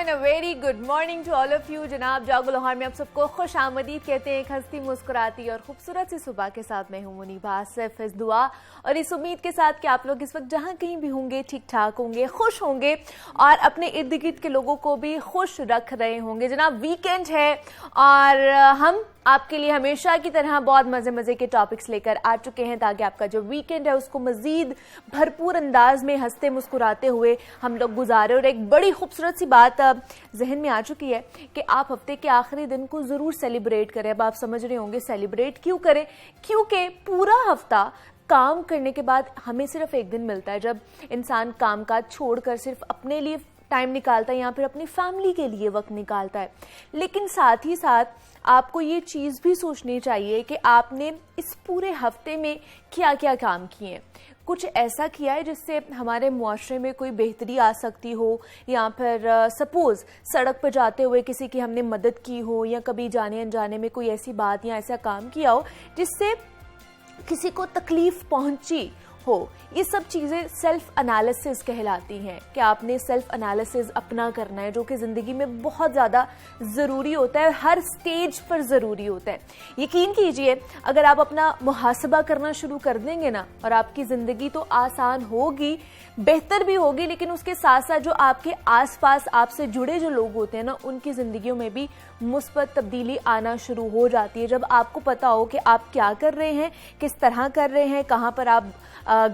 Everyone, a very good morning to all of you. जनाब जागो लाहौर में आप सबको खुश आमदीद कहते हैं। एक हंसती मुस्कुराती और खूबसूरत सी सुबह के साथ मैं हूं मुनीबा आसिफ, इस दुआ और इस उम्मीद के साथ कि आप लोग इस वक्त जहां कहीं भी होंगे ठीक ठाक होंगे, खुश होंगे और अपने इर्द गिर्द के लोगों को भी खुश रख रहे होंगे। जनाब वीकेंड है और हम आपके लिए हमेशा की तरह बहुत मजे मजे के टॉपिक्स लेकर आ चुके हैं ताकि आपका जो वीकेंड है उसको मजीद भरपूर अंदाज में हंसते मुस्कुराते हुए हम लोग गुजारे। और एक बड़ी खूबसूरत सी बात जहन में आ चुकी है कि आप हफ्ते के आखिरी दिन को जरूर सेलिब्रेट करें। अब आप समझ रहे होंगे सेलिब्रेट क्यों करें, क्योंकि पूरा हफ्ता काम करने के बाद हमें सिर्फ एक दिन मिलता है जब इंसान काम काज छोड़कर सिर्फ अपने लिए टाइम निकालता है या फिर अपनी फैमिली के लिए वक्त निकालता है। लेकिन साथ ही साथ आपको ये चीज़ भी सोचनी चाहिए कि आपने इस पूरे हफ्ते में क्या क्या काम किए हैं। कुछ ऐसा किया है जिससे हमारे मुआशरे में कोई बेहतरी आ सकती हो, या फिर सपोज सड़क पर जाते हुए किसी की हमने मदद की हो, या कभी जाने अनजाने में कोई ऐसी बात या ऐसा काम किया हो जिससे किसी को तकलीफ पहुंची हो। ये सब चीज़ें सेल्फ एनालिसिस कहलाती हैं कि आपने सेल्फ एनालिसिस अपना करना है, जो कि ज़िंदगी में बहुत ज़्यादा ज़रूरी होता है, हर स्टेज पर ज़रूरी होता है। यकीन कीजिए अगर आप अपना मुहासबा करना शुरू कर देंगे ना, और आपकी ज़िंदगी तो आसान होगी, बेहतर भी होगी, लेकिन उसके साथ साथ जो आपके आसपास आपसे जुड़े जो लोग होते हैं ना, उनकी ज़िंदगियों में भी मुस्बत तब्दीली आना शुरू हो जाती है। जब आपको पता हो कि आप क्या कर रहे हैं, किस तरह कर रहे हैं, कहाँ पर आप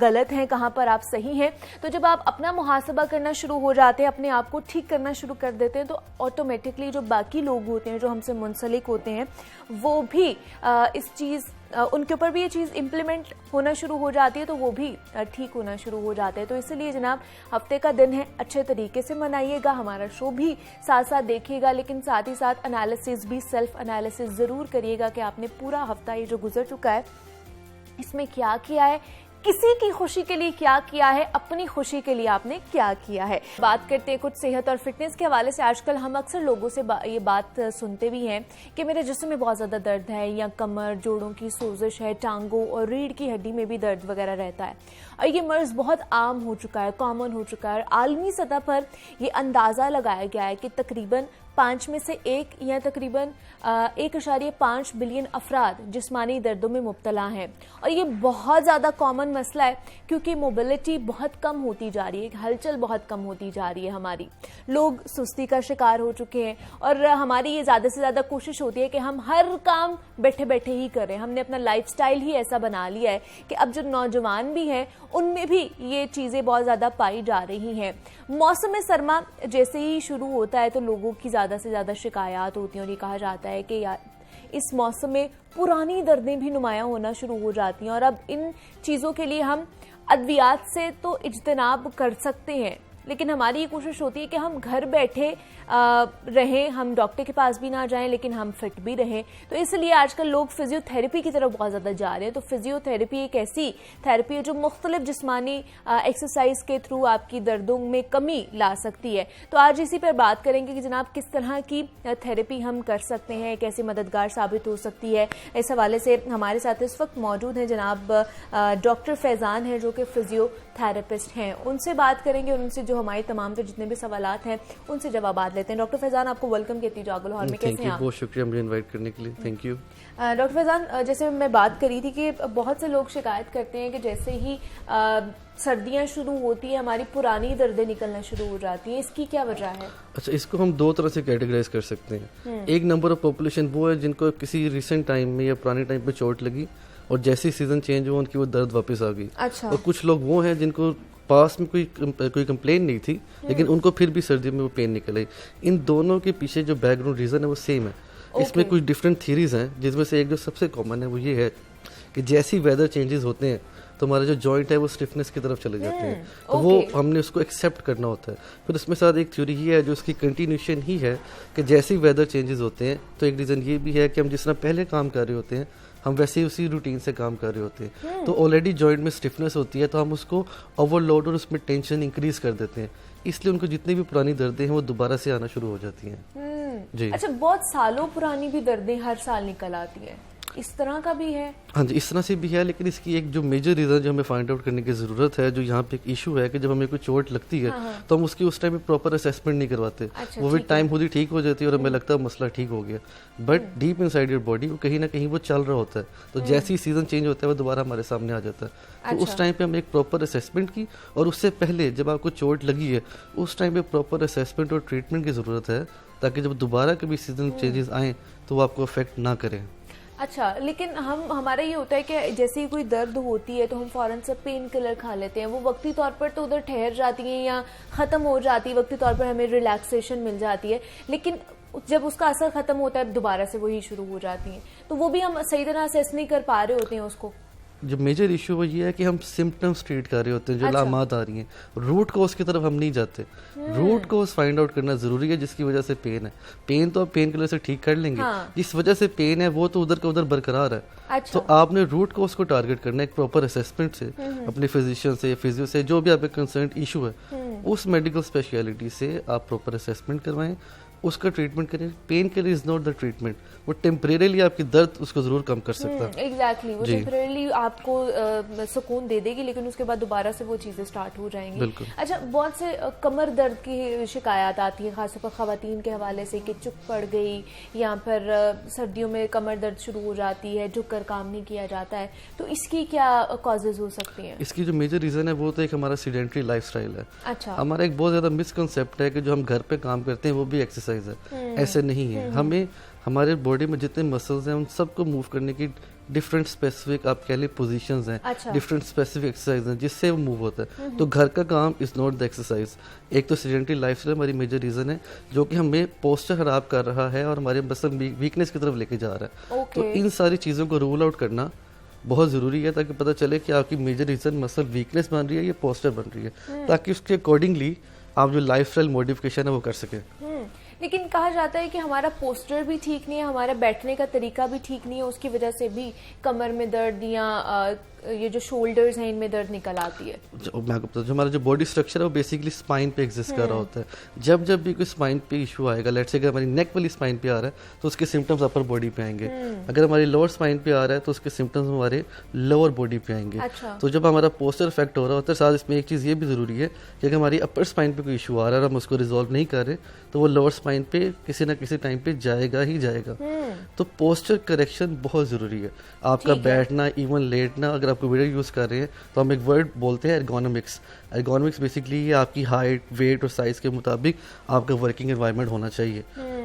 गलत हैं, कहाँ पर आप सही हैं, तो जब आप अपना मुहासबा करना शुरू हो जाते हैं, अपने आप को ठीक करना शुरू कर देते हैं, तो ऑटोमेटिकली जो बाकी लोग होते हैं जो हमसे मुंसलिक होते हैं वो भी इस चीज़ उनके ऊपर भी ये चीज़ इम्प्लीमेंट होना शुरू हो जाती है, तो वो भी ठीक होना शुरू हो जाते हैं। तो इसलिए जनाब हफ्ते का दिन है, अच्छे तरीके से मनाइएगा, हमारा शो भी साथ साथ देखिएगा, लेकिन साथ ही साथ एनालिसिस भी, सेल्फ एनालिसिस ज़रूर करिएगा कि आपने पूरा हफ्ता ये जो गुजर चुका है इसमें क्या किया है, किसी की खुशी के लिए क्या किया है, अपनी खुशी के लिए आपने क्या किया है। बात करते हैं कुछ सेहत और फिटनेस के हवाले से। आजकल हम अक्सर लोगों से ये बात सुनते भी हैं कि मेरे जिस्म में बहुत ज़्यादा दर्द है, या कमर जोड़ों की सोजिश है, टांगों और रीढ़ की हड्डी में भी दर्द वगैरह रहता है। और ये मर्ज़ बहुत आम हो चुका है, कॉमन हो चुका है। आलमी सतह पर ये अंदाज़ा लगाया गया है कि तकरीबन 5 में से 1 या तकरीबन 1.5 बिलियन अफराद जिस्मानी दर्दों में मुब्तला हैं। और ये बहुत ज़्यादा कॉमन मसला है क्योंकि मोबिलिटी बहुत कम होती जा रही है, हलचल बहुत कम होती जा रही है हमारी। लोग सुस्ती का शिकार हो चुके हैं और हमारी ये ज़्यादा से ज़्यादा कोशिश होती है कि हम हर काम बैठे बैठे ही करें। हमने अपना लाइफस्टाइल ही ऐसा बना लिया है कि अब जो नौजवान भी हैं उनमें भी ये चीज़ें बहुत ज़्यादा पाई जा रही हैं। मौसम सरमा जैसे ही शुरू होता है तो लोगों की ज़्यादा से ज़्यादा शिकायत होती हैं और ये कहा जाता है कि यार इस मौसम में पुरानी दर्दें भी नुमायां होना शुरू हो जाती हैं। और अब इन चीज़ों के लिए हम अद्वियात से तो इज्तनाब कर सकते हैं, लेकिन हमारी ये कोशिश होती है कि हम घर बैठे रहें, हम डॉक्टर के पास भी ना जाएं, लेकिन हम फिट भी रहें। तो इसलिए आजकल लोग फिजियोथेरेपी की तरफ बहुत ज़्यादा जा रहे हैं। तो फिजियोथेरेपी एक ऐसी थेरेपी है जो मुख्तलिफ जिस्मानी एक्सरसाइज के थ्रू आपकी दर्दों में कमी ला सकती है। तो आज इसी पर बात करेंगे कि जनाब किस तरह की थेरेपी हम कर सकते हैं, कैसे मददगार साबित हो सकती है। इस हवाले से हमारे साथ इस वक्त मौजूद हैं जनाब डॉक्टर फैज़ान हैं जो कि फिजियोथेरेपिस्ट हैं। उनसे बात करेंगे और उनसे जो हमारे तमाम तो जितने भी सवालात हैं उनसे जवाब लेते हैं। डॉक्टर फैज़ान आपको वेलकम कहती हूँ जागो लाहौर में। कैसे हैं आप? बहुत शुक्रिया मुझे इनवाइट करने के लिए, थैंक यू। डॉक्टर फैज़ान, जैसे मैं बात करी थी कि बहुत से लोग शिकायत करते हैं कि जैसे ही सर्दियां शुरू होती है हमारी पुरानी दर्दें निकलना शुरू हो जाती हैं। इसकी क्या वजह है? अच्छा, इसको हम 2 तरह से कैटेगराइज कर सकते हैं। एक नंबर ऑफ पॉपुलेशन वो है जिनको किसी रिसेंट टाइम में या पुराने टाइम पे चोट लगी और जैसे ही सीजन चेंज हुआ उनकी वो दर्द वापस आ गई। अच्छा। और कुछ लोग वो हैं जिनको पास में कोई कंप्लेन नहीं थी लेकिन उनको फिर भी सर्दी में वो पेन निकल आई। इन दोनों के पीछे जो बैकग्राउंड रीज़न है वो सेम है। इसमें कुछ डिफरेंट थीरीज हैं जिसमें से एक जो सबसे कॉमन है वो ये है कि जैसी वेदर चेंजेस होते हैं तो हमारे जो जॉइंट है वो स्टिफनेस की तरफ चले जाते हैं। तो वो हमने उसको एक्सेप्ट करना होता है। फिर उसमें साथ एक थ्योरी ही है जो उसकी कंटिन्यूशन ही है कि जैसी वेदर चेंजेस होते हैं तो एक रीज़न ये भी है कि हम जिस तरह पहले काम कर रहे होते हैं हम वैसे ही उसी रूटीन से काम कर रहे होते हैं। तो ऑलरेडी जॉइंट में स्टिफनेस होती है तो हम उसको ओवरलोड और उसमें टेंशन इंक्रीज कर देते हैं, इसलिए उनको जितनी भी पुरानी दर्दें हैं वो दोबारा से आना शुरू हो जाती हैं। जी। अच्छा, बहुत सालों पुरानी भी दर्दें हर साल निकल आती हैं? इस तरह का भी है? हाँ जी, इस तरह से भी है, लेकिन इसकी एक जो मेजर रीज़न जो हमें फाइंड आउट करने की ज़रूरत है, जो यहाँ पे एक इशू है कि जब हमें कोई चोट लगती है तो हम उसकी उस टाइम पे प्रॉपर असेसमेंट नहीं करवाते। वो भी टाइम खुद ही ठीक हो जाती है और हमें लगता है मसला ठीक हो गया, but deep inside your body वो कहीं ना कहीं वो चल रहा होता है। तो जैसे ही सीजन चेंज होता है वो दोबारा हमारे सामने आ जाता है। तो उस टाइम पे हमने एक प्रॉपर असेसमेंट की, और उससे पहले जब आपको चोट लगी है उस टाइम पे प्रॉपर असेसमेंट और ट्रीटमेंट की ज़रूरत है, ताकि जब दोबारा कभी सीजन चेंजेस आएँ तो वो आपको अफेक्ट ना करें। अच्छा, लेकिन हमारा ये होता है कि जैसे ही कोई दर्द होती है तो हम फौरन से पेन किलर खा लेते हैं, वो वक्ती तौर पर तो उधर ठहर जाती हैं या ख़त्म हो जाती है, वक्ती तौर पर हमें रिलैक्सेशन मिल जाती है, लेकिन जब उसका असर ख़त्म होता है दोबारा से वही शुरू हो जाती हैं, तो वो भी हम सही तरह असेस नहीं कर पा रहे होते हैं उसको। जो मेजर इशू वो ये है कि हम सिम्टम्स ट्रीट कर रहे होते हैं, जो अलामात आ रही हैं, रूट कॉज की तरफ हम नहीं जाते। रूट कॉज फाइंड आउट करना जरूरी है, जिसकी वजह से पेन है। पेन तो आप पेन किलर से ठीक कर लेंगे, जिस वजह से पेन है वो तो उधर का उधर बरकरार है। तो आपने रूट कॉज को टारगेट करना है एक प्रॉपर असेसमेंट से, अपने फिजिशियन से, फिजियो से, जो भी आपके कंसर्न इशू है उस मेडिकल स्पेशलिटी से आप प्रॉपर असेसमेंट करवाएं, उसका ट्रीटमेंट करें। Pain killer is not the treatment, वो टेम्परेरीली आपकी दर्द उसको जरूर कम कर सकता है। एग्जैक्टली, वो टेम्परेरीली आपको सुकून दे देगी, लेकिन उसके बाद दोबारा से वो चीजें स्टार्ट हो जाएंगी। अच्छा, बहुत से कमर दर्द की शिकायत आती है, खासतौर पर खवातीन के हवाले से, कि चुक पड़ गई या फिर सर्दियों में कमर दर्द शुरू हो जाती है, झुक कर काम नहीं किया जाता है, तो इसकी क्या कॉजेज हो सकती हैं? इसकी जो मेजर रीजन है वो तो एक हमारा सीडेंटरी लाइफस्टाइल है। अच्छा, हमारा एक बहुत ज्यादा मिसकंसेप्ट है कि जो हम घर पे काम करते हैं वो भी एक्सरसाइज है। ऐसे नहीं है। हमें हमारे बॉडी में जितने मसल्स हैं उन सबको मूव करने की डिफरेंट स्पेसिफिक आप कह ली पोजीशंस हैं, डिफरेंट स्पेसिफिक एक्सरसाइज हैं जिससे वो मूव होता है। तो घर का काम इज नॉट द एक्सरसाइज। एक तो सेडेंटरी लाइफस्टाइल हमारी मेजर रीजन है जो कि हमें पोस्चर खराब कर रहा है और हमारे मसल वीकनेस की तरफ लेके जा रहा है। तो इन सारी चीज़ों को रूल आउट करना बहुत ज़रूरी है, ताकि पता चले कि आपकी मेजर रीजन मसल वीकनेस बन रही है या पोस्चर बन रही है, ताकि उसके अकॉर्डिंगली आप जो लाइफस्टाइल मॉडिफिकेशन है वो कर सकें। लेकिन कहा जाता है कि हमारा पोस्टर भी ठीक नहीं है, हमारा बैठने का तरीका भी ठीक नहीं है, उसकी वजह से भी कमर में दर्द या ये जो शोल्डर्स हैं इनमें दर्द निकल आती है। मैं आपको बताऊं, जो हमारा जो बॉडी स्ट्रक्चर है वो बेसिकली स्पाइन पे एग्जिस्ट कर रहा होता है। जब जब भी कोई स्पाइन पे इशू आएगा, लेट्स से अगर हमारी नेक वाली स्पाइन पे आ रहा है तो उसके सिम्टम्स अपर बॉडी पे आएंगे। अगर हमारी लोअर स्पाइन पे आ रहा है तो उसके सिम्टम्स हमारे लोअर बॉडी पे आएंगे। अच्छा। तो जब हमारा पोस्टर इफेक्ट हो रहा होता है, साथ इसमें एक चीज़ ये भी ज़रूरी है कि अगर हमारी अपर स्पाइन पे कोई इशू आ रहा है और हम उसको रिजॉल्व नहीं कर रहे तो वो लोअर स्पाइन पे किसी ना किसी टाइम पे जाएगा ही जाएगा। तो पोस्चर करेक्शन बहुत ज़रूरी है। आपका बैठना, इवन लेटना, अगर आप वीडियो यूज़ कर रहे हैं तो हम एक वर्ड बोलते हैं एर्गोनॉमिक्स। एर्गोनॉमिक्स बेसिकली ये आपकी हाइट, वेट और साइज के मुताबिक आपका वर्किंग एनवायरनमेंट होना चाहिए।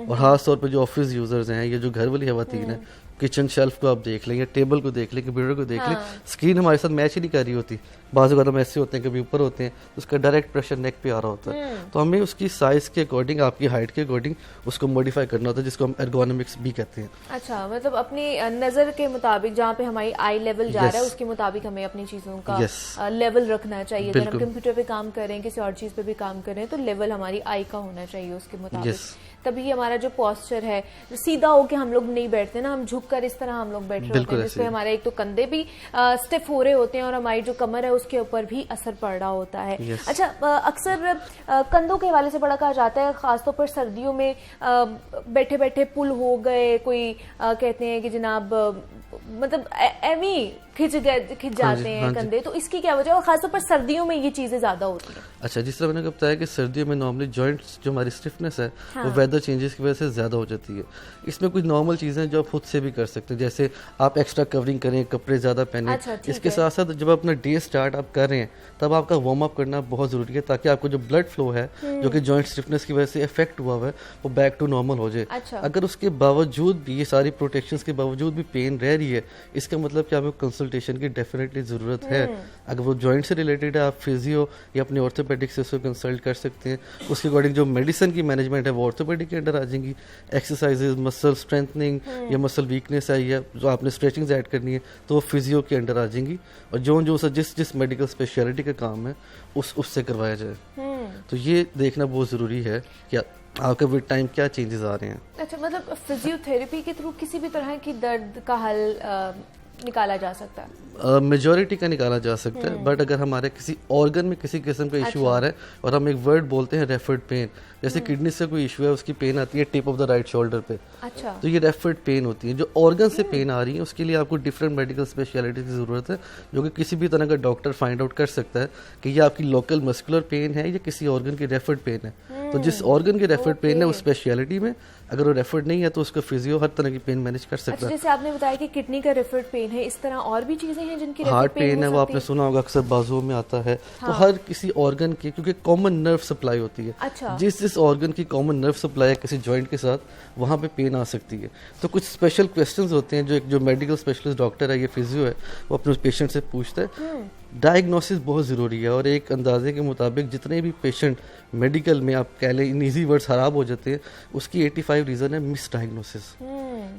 और खास तौर पे जो ऑफिस यूजर्स हैं, ये जो घर वाली खवातीन है, किचन शेल्फ को आप देख लें या टेबल को देख लें, कंप्यूटर को देख लें, स्क्रीन हमारे साथ मैच ही नहीं कर रही होती। बाज़ अगर हम ऐसे होते हैं, कभी ऊपर होते हैं, उसका डायरेक्ट प्रेशर नेक पे आ रहा होता है। तो हमें उसकी साइज के अकॉर्डिंग, आपकी हाइट के अकॉर्डिंग उसको मॉडिफाई करना होता है, जिसको हम एर्गोनॉमिक्स भी कहते हैं। अच्छा, मतलब अपनी नजर के मुताबिक, जहाँ पे हमारी आई लेवल जा रहा है उसके मुताबिक हमें अपनी चीजों का लेवल रखना चाहिए। अगर हम कंप्यूटर पे काम कर रहे हैं, किसी और चीज पे भी काम कर रहे हैं, तो लेवल हमारी आई का होना चाहिए उसके मुताबिक। तभी हमारा जो पोस्चर है, जो सीधा होके हम लोग नहीं बैठते ना, हम झुककर इस तरह हम लोग बैठ रहे होते हैं, जिससे हमारे एक तो कंधे भी स्टिफ हो रहे होते हैं और हमारी जो कमर है उसके ऊपर भी असर पड़ रहा होता है। अच्छा, अक्सर कंधों के हवाले से बड़ा कहा जाता है, खासतौर पर सर्दियों में बैठे बैठे पुल हो गए, कोई कहते हैं कि जनाब मतलब एवी खिंच जाते हैं कंधे, तो इसकी क्या वजह है? और खासतौर पर सर्दियों में ये चीजें ज्यादा होती हैं। अच्छा, जिस तरह मैंने बताया कि सर्दियों में नॉर्मली जॉइंट्स जो हमारी स्टिफनेस है वो वेदर चेंजेस की वजह से ज्यादा हो जाती है। इसमें कुछ नॉर्मल चीजें हैं जो आप खुद से भी कर सकते हैं, जैसे आप एक्स्ट्रा कवरिंग करें, कपड़े ज्यादा पहने। इसके साथ साथ जब अपना डे स्टार्ट आप कर रहे हैं तब आपका वार्म अप करना बहुत जरूरी है, ताकि आपको जो ब्लड फ्लो है जो कि जॉइंट स्टिफनेस की वजह से इफेक्ट हुआ है वो बैक टू नॉर्मल हो जाए। अगर उसके बावजूद भी, ये सारी प्रोटेक्शंस के बावजूद भी पेन रह रही है, इसका मतलब कि आपको कंसल्टेशन की डेफिनेटली जरूरत है। अगर वो जॉइंट से रिलेटेड है, आप फिजियो या अपने ऑर्थोपेडिक से उसको कंसल्ट कर सकते हैं। उसके अकॉर्डिंग जो मेडिसिन की मैनेजमेंट है वो ऑर्थोपेडिक के अंडर आ जाएंगी। एक्सरसाइजेज, मसल स्ट्रेंथनिंग या मसल वीकनेस है या जो आपने स्ट्रेचिंग्स ऐड करनी है तो वो फिजियो के अंडर आ जाएंगी। और जो जिस मेडिकल स्पेशलिटी का काम है उससे करवाया जाए। तो ये देखना बहुत ज़रूरी है कि आपके विद टाइम क्या चेंजेस आ रहे हैं। अच्छा, मतलब फिजियोथेरेपी के थ्रू किसी भी तरह की दर्द का हल निकाला जा सकता है? मेजॉरिटी का निकाला जा सकता है, बट अगर हमारे किसी ऑर्गन में किसी किस्म का इशू आ रहा है और हम एक वर्ड बोलते हैं रेफर्ड पेन, जैसे किडनी से कोई इशू है, उसकी पेन आती है tip of the right shoulder पे, अच्छा, तो ये रेफर्ड पेन होती है। जो ऑर्गन से पेन आ रही है उसके लिए आपको डिफरेंट मेडिकल स्पेशलिटी की ज़रूरत है, जो कि किसी भी तरह का डॉक्टर फाइंड आउट कर सकता है कि ये आपकी लोकल मस्कुलर पेन है या किसी ऑर्गन की रेफर्ड पेन है। तो जिस ऑर्गन की रेफर्ड पेन है उस स्पेशलिटी में, अगर वो रेफर्ड नहीं है तो उसका फिजियो हर तरह की पेन मैनेज कर सकता है। जैसे आपने बताया कि किडनी का रेफर्ड पेन है, इस तरह और भी चीजें हैं जिनकी हार्ट पेन है, वो आपने सुना होगा अक्सर बाजुओं में आता है। तो हर किसी ऑर्गन की, क्योंकि कॉमन नर्व सप्लाई होती है, अच्छा, जिस ऑर्गन की कॉमन नर्व सप्लाई है किसी जॉइंट के साथ, वहाँ पे पेन आ सकती है। तो कुछ स्पेशल क्वेश्चंस होते हैं जो मेडिकल स्पेशलिस्ट डॉक्टर है, ये फिजियो है, वो अपने पेशेंट से पूछता है। डायग्नोसिस बहुत ज़रूरी है, और एक अंदाजे के मुताबिक जितने भी पेशेंट मेडिकल में आप कह लें इन ईजी वर्ड्स खराब हो जाते हैं, उसकी 85 रीज़न है मिस डायग्नोसिस,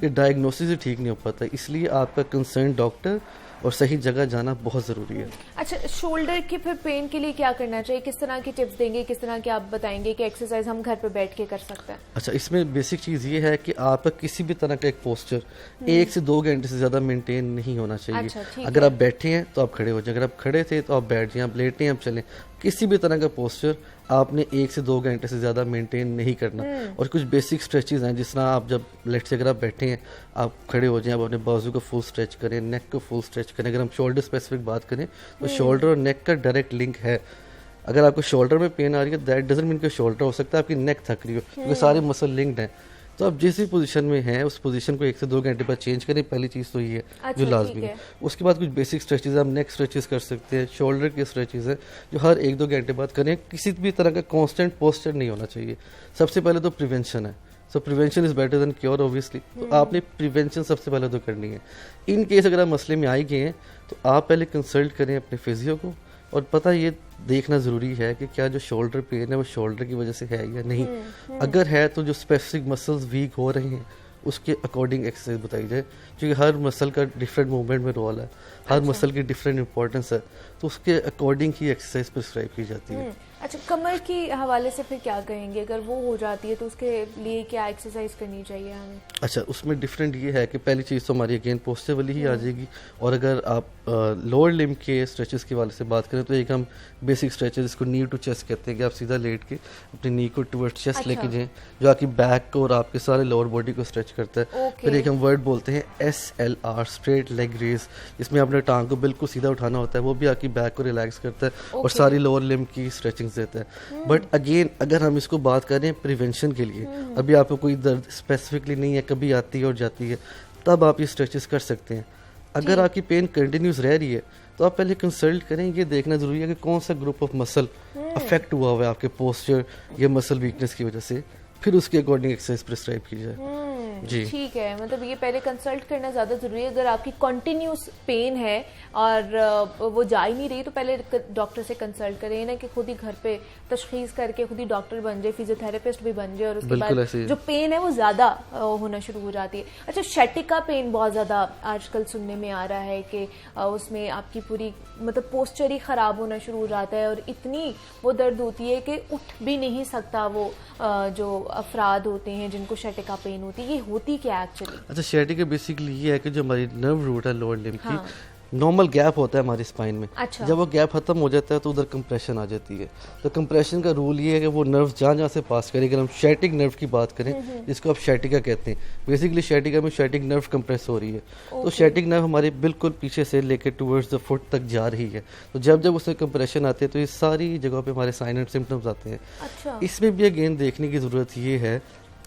कि डायग्नोसिस ही ठीक नहीं हो पाता। इसलिए आपका कंसर्न डॉक्टर और सही जगह जाना बहुत ज़रूरी है। अच्छा, शोल्डर की फिर पेन के लिए क्या करना चाहिए? किस तरह की टिप्स देंगे, किस तरह की आप बताएंगे कि एक्सरसाइज हम घर पे बैठ के कर सकते हैं? अच्छा, इसमें बेसिक चीज़ ये है कि आपका किसी भी तरह का एक पोस्चर 1 से 2 घंटे से ज़्यादा मेंटेन नहीं होना चाहिए। अच्छा, अगर आप बैठे हैं तो आप खड़े हो जाएं, अगर आप खड़े थे तो आप बैठ जाएं, आप लेटे हैं आप चलें, किसी भी तरह का पोस्चर आपने 1 से 2 घंटे से ज़्यादा मेंटेन नहीं करना। और कुछ बेसिक स्ट्रेचेस हैं, जिस तरह आप जब लेट से अगर आप बैठे हैं, आप खड़े हो जाएं, आप अपने बाजू को फुल स्ट्रेच करें, नेक को फुल स्ट्रेच करें। अगर हम शोल्डर स्पेसिफिक बात करें तो शोल्डर और नेक का डायरेक्ट लिंक है। अगर आपको शोल्डर में पेन आ रही है, दैट डजंट मीन कि शोल्डर हो सकता है आपकी नेक थक रही हो, क्योंकि सारे मसल लिंक्ड हैं। तो आप जिस भी पोजीशन में हैं उस पोजीशन को 1 से 2 घंटे बाद चेंज करें, पहली चीज़ तो ये है। अच्छा, जो लाजमी है। उसके बाद कुछ बेसिक स्ट्रेचेस, आप नेक स्ट्रेचेस कर सकते हैं, शोल्डर के स्ट्रेचेस हैं जो हर 1-2 घंटे बाद करें। किसी भी तरह का कांस्टेंट पोस्चर नहीं होना चाहिए। सबसे पहले तो प्रिवेंशन है, सो prevention is better than cure obviously. तो आपने प्रिवेंशन सबसे पहले तो करनी है। इन केस अगर आप मसले में आ गए हैं तो आप पहले कंसल्ट करें अपने फिजियो को, और पता ये देखना ज़रूरी है कि क्या जो शोल्डर पेन है वो शोल्डर की वजह से है या नहीं। अगर है तो जो स्पेसिफिक मसल्स वीक हो रहे हैं उसके अकॉर्डिंग एक्सरसाइज बताई जाए, क्योंकि हर मसल का डिफरेंट मूवमेंट में रोल है, हर मसल की डिफरेंट इंपॉर्टेंस है, तो उसके अकॉर्डिंग ही एक्सरसाइज प्रिस्क्राइब की जाती है। अच्छा, कमर की हवाले से फिर क्या कहेंगे? अगर वो हो जाती है तो उसके लिए क्या एक्सरसाइज करनी चाहिए हमें? अच्छा, उसमें डिफरेंट ये है कि पहली चीज़ तो हमारी अगेन पोस्चर वाली ही आ जाएगी। और अगर आप लोअर लिम्ब के स्ट्रेचेस के वाले से बात करें तो एक हम बेसिक स्ट्रेचेस, इसको नी टू चेस्ट कहते हैं, कि आप सीधा लेट के अपनी नी को टुवर्ड्स चेस्ट लेके जाएं, जो आपकी बैक को और आपके सारे लोअर बॉडी को स्ट्रेच करता है। फिर एक हम वर्ड बोलते हैं SLR, स्ट्रेट लेग रेज, इसमें आपने टांग को बिल्कुल सीधा उठाना होता है, वो भी आपकी बैक को रिलैक्स करता है और सारी लोअर लिम्ब की स्ट्रेचिंग देता है। बट अगेन अगर हम इसको बात करें प्रिवेंशन के लिए, अभी आपको कोई दर्द स्पेसिफिकली नहीं है, कभी आती है और जाती है, तब आप ये स्ट्रेचेस कर सकते हैं। अगर आपकी पेन कंटिन्यूस रह रही है तो आप पहले कंसल्ट करें। ये देखना जरूरी है कि कौन सा ग्रुप ऑफ मसल अफेक्ट हुआ हुआ है आपके पोस्चर या मसल वीकनेस की वजह से, फिर उसके अकॉर्डिंग एक्सरसाइज प्रिस्क्राइब की जाए। जी, ठीक है, मतलब ये पहले कंसल्ट करना ज़्यादा ज़रूरी है। अगर आपकी कंटिन्यूस पेन है और वो जा ही नहीं रही तो पहले डॉक्टर से कंसल्ट करें, ना कि खुद ही घर पे तशखीस करके खुद ही डॉक्टर बन जाए, फिजियोथेरेपिस्ट भी बन जाए और उसके बाद जो पेन है वो ज़्यादा होना शुरू हो जाती है। अच्छा, शैटिका पेन बहुत ज़्यादा आजकल सुनने में आ रहा है कि उसमें आपकी पूरी मतलब पोस्चर ही ख़राब होना शुरू हो जाता है और इतनी वो दर्द होती है कि उठ भी नहीं सकता वो जो अफराद होते हैं जिनको शैटिका पेन होती है। ये होती क्या एक्चुअली? अच्छा, शैटिका बेसिकली ये है कि जो हमारी नर्व रूट है लोअर लिम्ब की, नॉर्मल गैप होता है हमारी स्पाइन में। अच्छा। जब वो गैप खत्म हो जाता है तो उधर कंप्रेशन आ जाती है। तो कंप्रेशन का रूल ये है कि वो नर्व जहाँ जहाँ से पास करे, अगर हम शैटिक नर्व की बात करें जिसको आप शैटिका कहते हैं, बेसिकली शैटिका में शैटिक नर्व कंप्रेस हो रही है। तो शैटिक नर्व हमारे बिल्कुल पीछे से लेकर टुवर्ड्स द फुट तक जा रही है। तो जब जब उसमें कंप्रेशन आते हैं तो ये सारी जगहों पर हमारे साइन एंड सिम्टम्स आते हैं। अच्छा। इसमें भी अगेन देखने की ज़रूरत ये है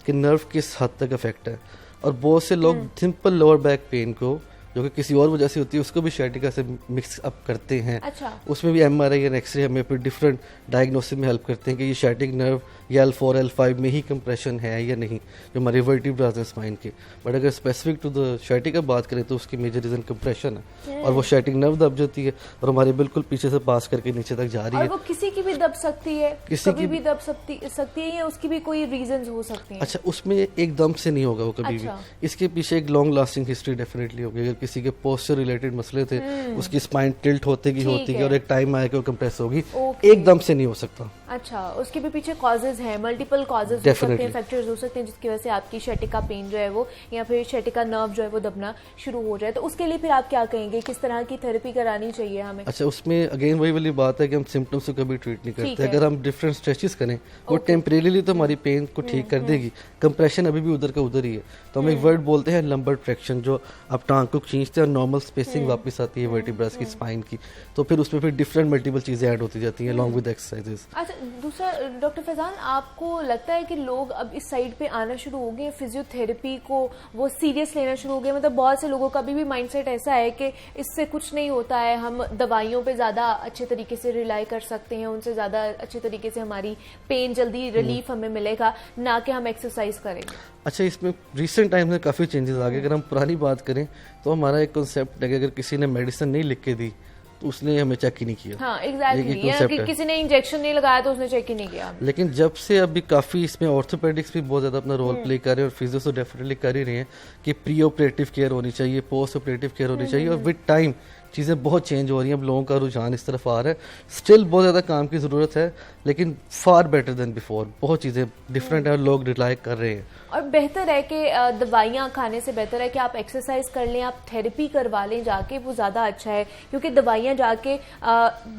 कि नर्व किस हद तक अफेक्ट है। और बहुत से लोग सिंपल लोअर बैक पेन को, जो कि किसी और वजह से होती है, उसको भी शैटिका से मिक्स अप करते हैं। अच्छा। उसमें भी MRI और एक्सरे हमें फिर डिफरेंट डायग्नोसिस में हेल्प करते हैं कि ये शैटिक नर्व या L4 L5 में ही कंप्रेशन है या नहीं, जो हमारे वर्टिब्रास हैं स्पाइन के। बट अगर स्पेसिफिक टू द शैटिका बात करें तो उसकी मेजर रीजन कंप्रेशन है और वो शैटिक नर्व दब जाती है और हमारे बिल्कुल पीछे से पास करके नीचे तक जा रही है। और वो किसी की भी दब सकती है, कभी भी दब सकती है या उसकी भी कोई रीजंस हो सकते हैं? अच्छा, उसमें एकदम से नहीं होगा वो कभी भी। इसके पीछे एक लॉन्ग लास्टिंग हिस्ट्री डेफिनेटली होगी। अगर किसी के पोस्चर रिलेटेड मसले थे, उसकी स्पाइन टिल्ट होती है और एक टाइम आया कि वो कंप्रेस होगी, एकदम से नहीं हो सकता। अच्छा, उसके भी पीछे कॉजेज हैं, मल्टीपल कॉजेज हो सकते हैं, फैक्टर्स हो सकते हैं जिसकी वजह से आपकी शटिका पेन जो है वो या फिर शटिका नर्व जो है वो दबना शुरू हो जाए। तो उसके लिए फिर आप क्या कहेंगे, किस तरह की थेरेपी करानी चाहिए हमें? अच्छा, उसमें अगेन वही वाली बात है कि हम सिम्टम्स को कभी ट्रीट नहीं करते। अगर हम डिफरेंट स्ट्रेचेस करें वो टेम्परेरीली तो हमारी पेन को ठीक कर देगी, कंप्रेशन अभी भी उधर का उधर ही है। तो हम एक वर्ड बोलते हैं लंबर ट्रैक्शन, जो आप टांग को खींचते हैं और नॉर्मल स्पेसिंग वापस आती है वर्टिब्रास की, स्पाइन की। तो फिर उसमें फिर डिफरेंट मल्टीपल चीजें ऐड होती जाती हैं अलॉन्ग विद एक्सरसाइजेस। अच्छा, दूसरा डॉक्टर फैजान, आपको लगता है कि लोग अब इस साइड पे आना शुरू हो गए, फिजियोथेरेपी को वो सीरियस लेना शुरू हो गए? मतलब बहुत से लोगों का भी माइंडसेट ऐसा है कि इससे कुछ नहीं होता है, हम दवाइयों पे ज़्यादा अच्छे तरीके से रिलाई कर सकते हैं, उनसे ज़्यादा अच्छे तरीके से हमारी पेन जल्दी रिलीफ हमें मिलेगा, ना कि हम एक्सरसाइज करेंगे। अच्छा, इसमें रिसेंट टाइम में काफ़ी चेंजेस आ गए। अगर हम पुरानी बात करें तो हमारा एक कॉन्सेप्ट है कि अगर किसी ने मेडिसिन नहीं लिख के दी तो उसने हमें चेक ही नहीं किया। हाँ, एग्जैक्टली, किसी ने इंजेक्शन नहीं लगाया तो उसने चेक ही नहीं किया। लेकिन जब से अभी काफ़ी इसमें ऑर्थोपेडिक्स भी बहुत ज़्यादा अपना रोल प्ले कर रहे हैं और फिजियोस तो डेफिनेटली कर ही रहे हैं कि प्री ऑपरेटिव केयर होनी चाहिए, पोस्ट ऑपरेटिव केयर होनी चाहिए, और विद टाइम चीज़ें बहुत चेंज हो रही हैं। अब लोगों का रुझान इस तरफ आ रहा है। स्टिल बहुत ज़्यादा काम की ज़रूरत है, लेकिन फार बेटर देन बिफोर। बहुत चीज़ें डिफरेंट है और लोग रिलाई कर रहे हैं। और बेहतर है कि दवाइयाँ खाने से बेहतर है कि आप एक्सरसाइज कर लें, आप थेरेपी करवा लें जाके, वो ज़्यादा अच्छा है। क्योंकि दवाइयाँ जाके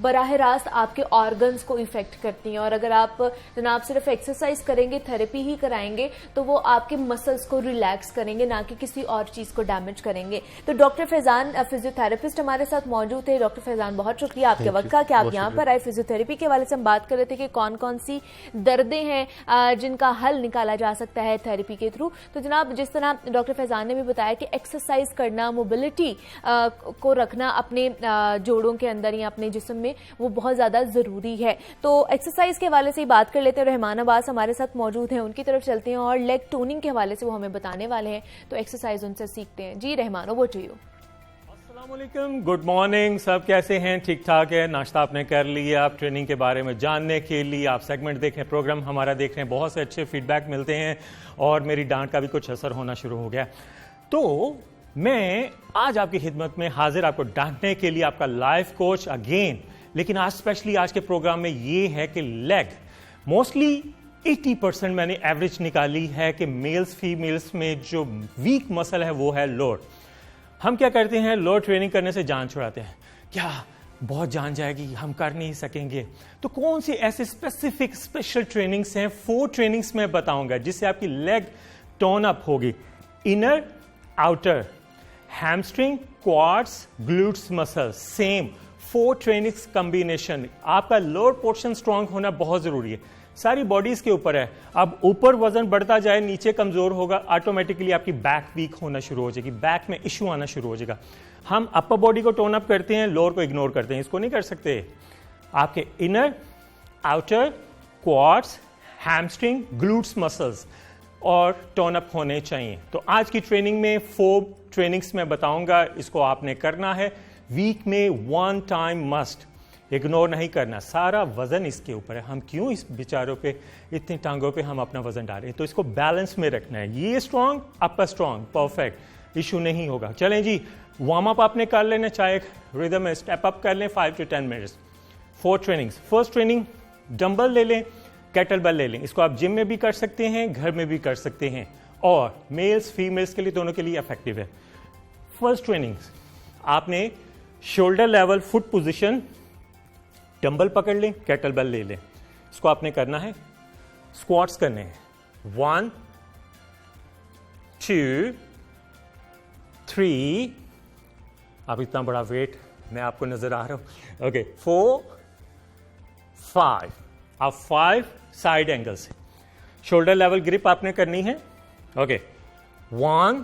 बराह रास्त आपके ऑर्गन्स को इफेक्ट करती हैं, और अगर आप जनाब सिर्फ एक्सरसाइज करेंगे, थेरेपी ही कराएंगे, तो वो आपके मसल्स को रिलैक्स करेंगे, ना कि किसी और चीज़ को डैमेज करेंगे। तो डॉक्टर फैजान फिजियोथेरेपिस्ट हमारे साथ मौजूद थे। डॉक्टर फैजान, बहुत शुक्रिया आपके वक्त का कि आप यहाँ पर आए। फिजियोथेरेपी के हवाले से हम बात कर रहे थे कि कौन कौन सी दर्दें हैं जिनका हल निकाला जा सकता है थेरेपी के थ्रू। तो जनाब, जिस तरह डॉक्टर फैजान ने भी बताया कि एक्सरसाइज करना, मोबिलिटी को रखना अपने जोड़ों के अंदर या अपने जिस्म में, वो बहुत ज़्यादा ज़रूरी है। तो एक्सरसाइज के हवाले से ही बात कर लेते हैं। रहमान अब्बास हमारे साथ मौजूद हैं, उनकी तरफ चलते हैं और लेग टोनिंग के हवाले से वो हमें बताने वाले हैं। तो एक्सरसाइज उनसे सीखते हैं। जी रहमान, ओवर टू यू। अस्सलामुअलैकुम, गुड मॉर्निंग। सब कैसे हैं? ठीक ठाक है? नाश्ता आपने कर लिया? आप ट्रेनिंग के बारे में जानने के लिए आप सेगमेंट देखें, प्रोग्राम हमारा देख रहे हैं, बहुत से अच्छे फीडबैक मिलते हैं और मेरी डांट का भी कुछ असर होना शुरू हो गया। तो मैं आज आपकी खिदमत में हाजिर, आपको डांटने के लिए, आपका लाइफ कोच अगेन। लेकिन आज स्पेशली आज के प्रोग्राम में ये है कि लेग मोस्टली 80% मैंने एवरेज निकाली है कि मेल्स फीमेल्स में जो वीक मसल है वो है लोअर। हम क्या करते हैं, लोअर ट्रेनिंग करने से जान छुड़ाते हैं, क्या बहुत जान जाएगी, हम कर नहीं सकेंगे। तो कौन सी ऐसे स्पेसिफिक स्पेशल ट्रेनिंग्स हैं? 4 ट्रेनिंग्स मैं बताऊंगा जिससे आपकी लेग टोन अप होगी। Inner, outer, hamstring, quads, glutes muscle, same 4 trainings combination. आपका लोअर पोर्शन स्ट्रांग होना बहुत जरूरी है। सारी बॉडीज के ऊपर है। अब ऊपर वजन बढ़ता जाए, नीचे कमजोर होगा, ऑटोमेटिकली आपकी बैक वीक होना शुरू हो जाएगी, बैक में इश्यू आना शुरू हो जाएगा। हम अपर बॉडी को टोन अप करते हैं, लोअर को इग्नोर करते हैं, इसको नहीं कर सकते। आपके inner, outer, quads, hamstring, glutes muscles और टोन अप होने चाहिए। तो आज की ट्रेनिंग में 4 ट्रेनिंग्स मैं बताऊंगा, इसको आपने करना है वीक में 1 टाइम मस्ट। इग्नोर नहीं करना, सारा वजन इसके ऊपर है। हम क्यों इस बेचारों पे, इतनी टांगों पे हम अपना वजन डाल रहे हैं? तो इसको बैलेंस में रखना है। ये स्ट्रांग, अपर स्ट्रांग, परफेक्ट, इशू नहीं होगा। चलें जी, वार्म अप आपने कर लेना, चाहे रिदम में स्टेप अप कर लें 5 to 10 minutes. 4 trainings. First training, dumbbell ले लें, कैटल बेल ले लें। इसको आप जिम में भी कर सकते हैं, घर में भी कर सकते हैं, और मेल्स फीमेल्स के लिए, दोनों के लिए इफेक्टिव है। फर्स्ट ट्रेनिंग, आपने shoulder level foot position, dumbbell पकड़ लें, कैटल बेल ले लें। इसको आपने करना है, स्क्वाट्स करने हैं। 1 2 3, अब इतना बड़ा वेट मैं आपको नजर आ रहा हूं। ओके, 4 5। अब 5 साइड एंगल से शोल्डर लेवल ग्रिप आपने करनी है। ओके, 1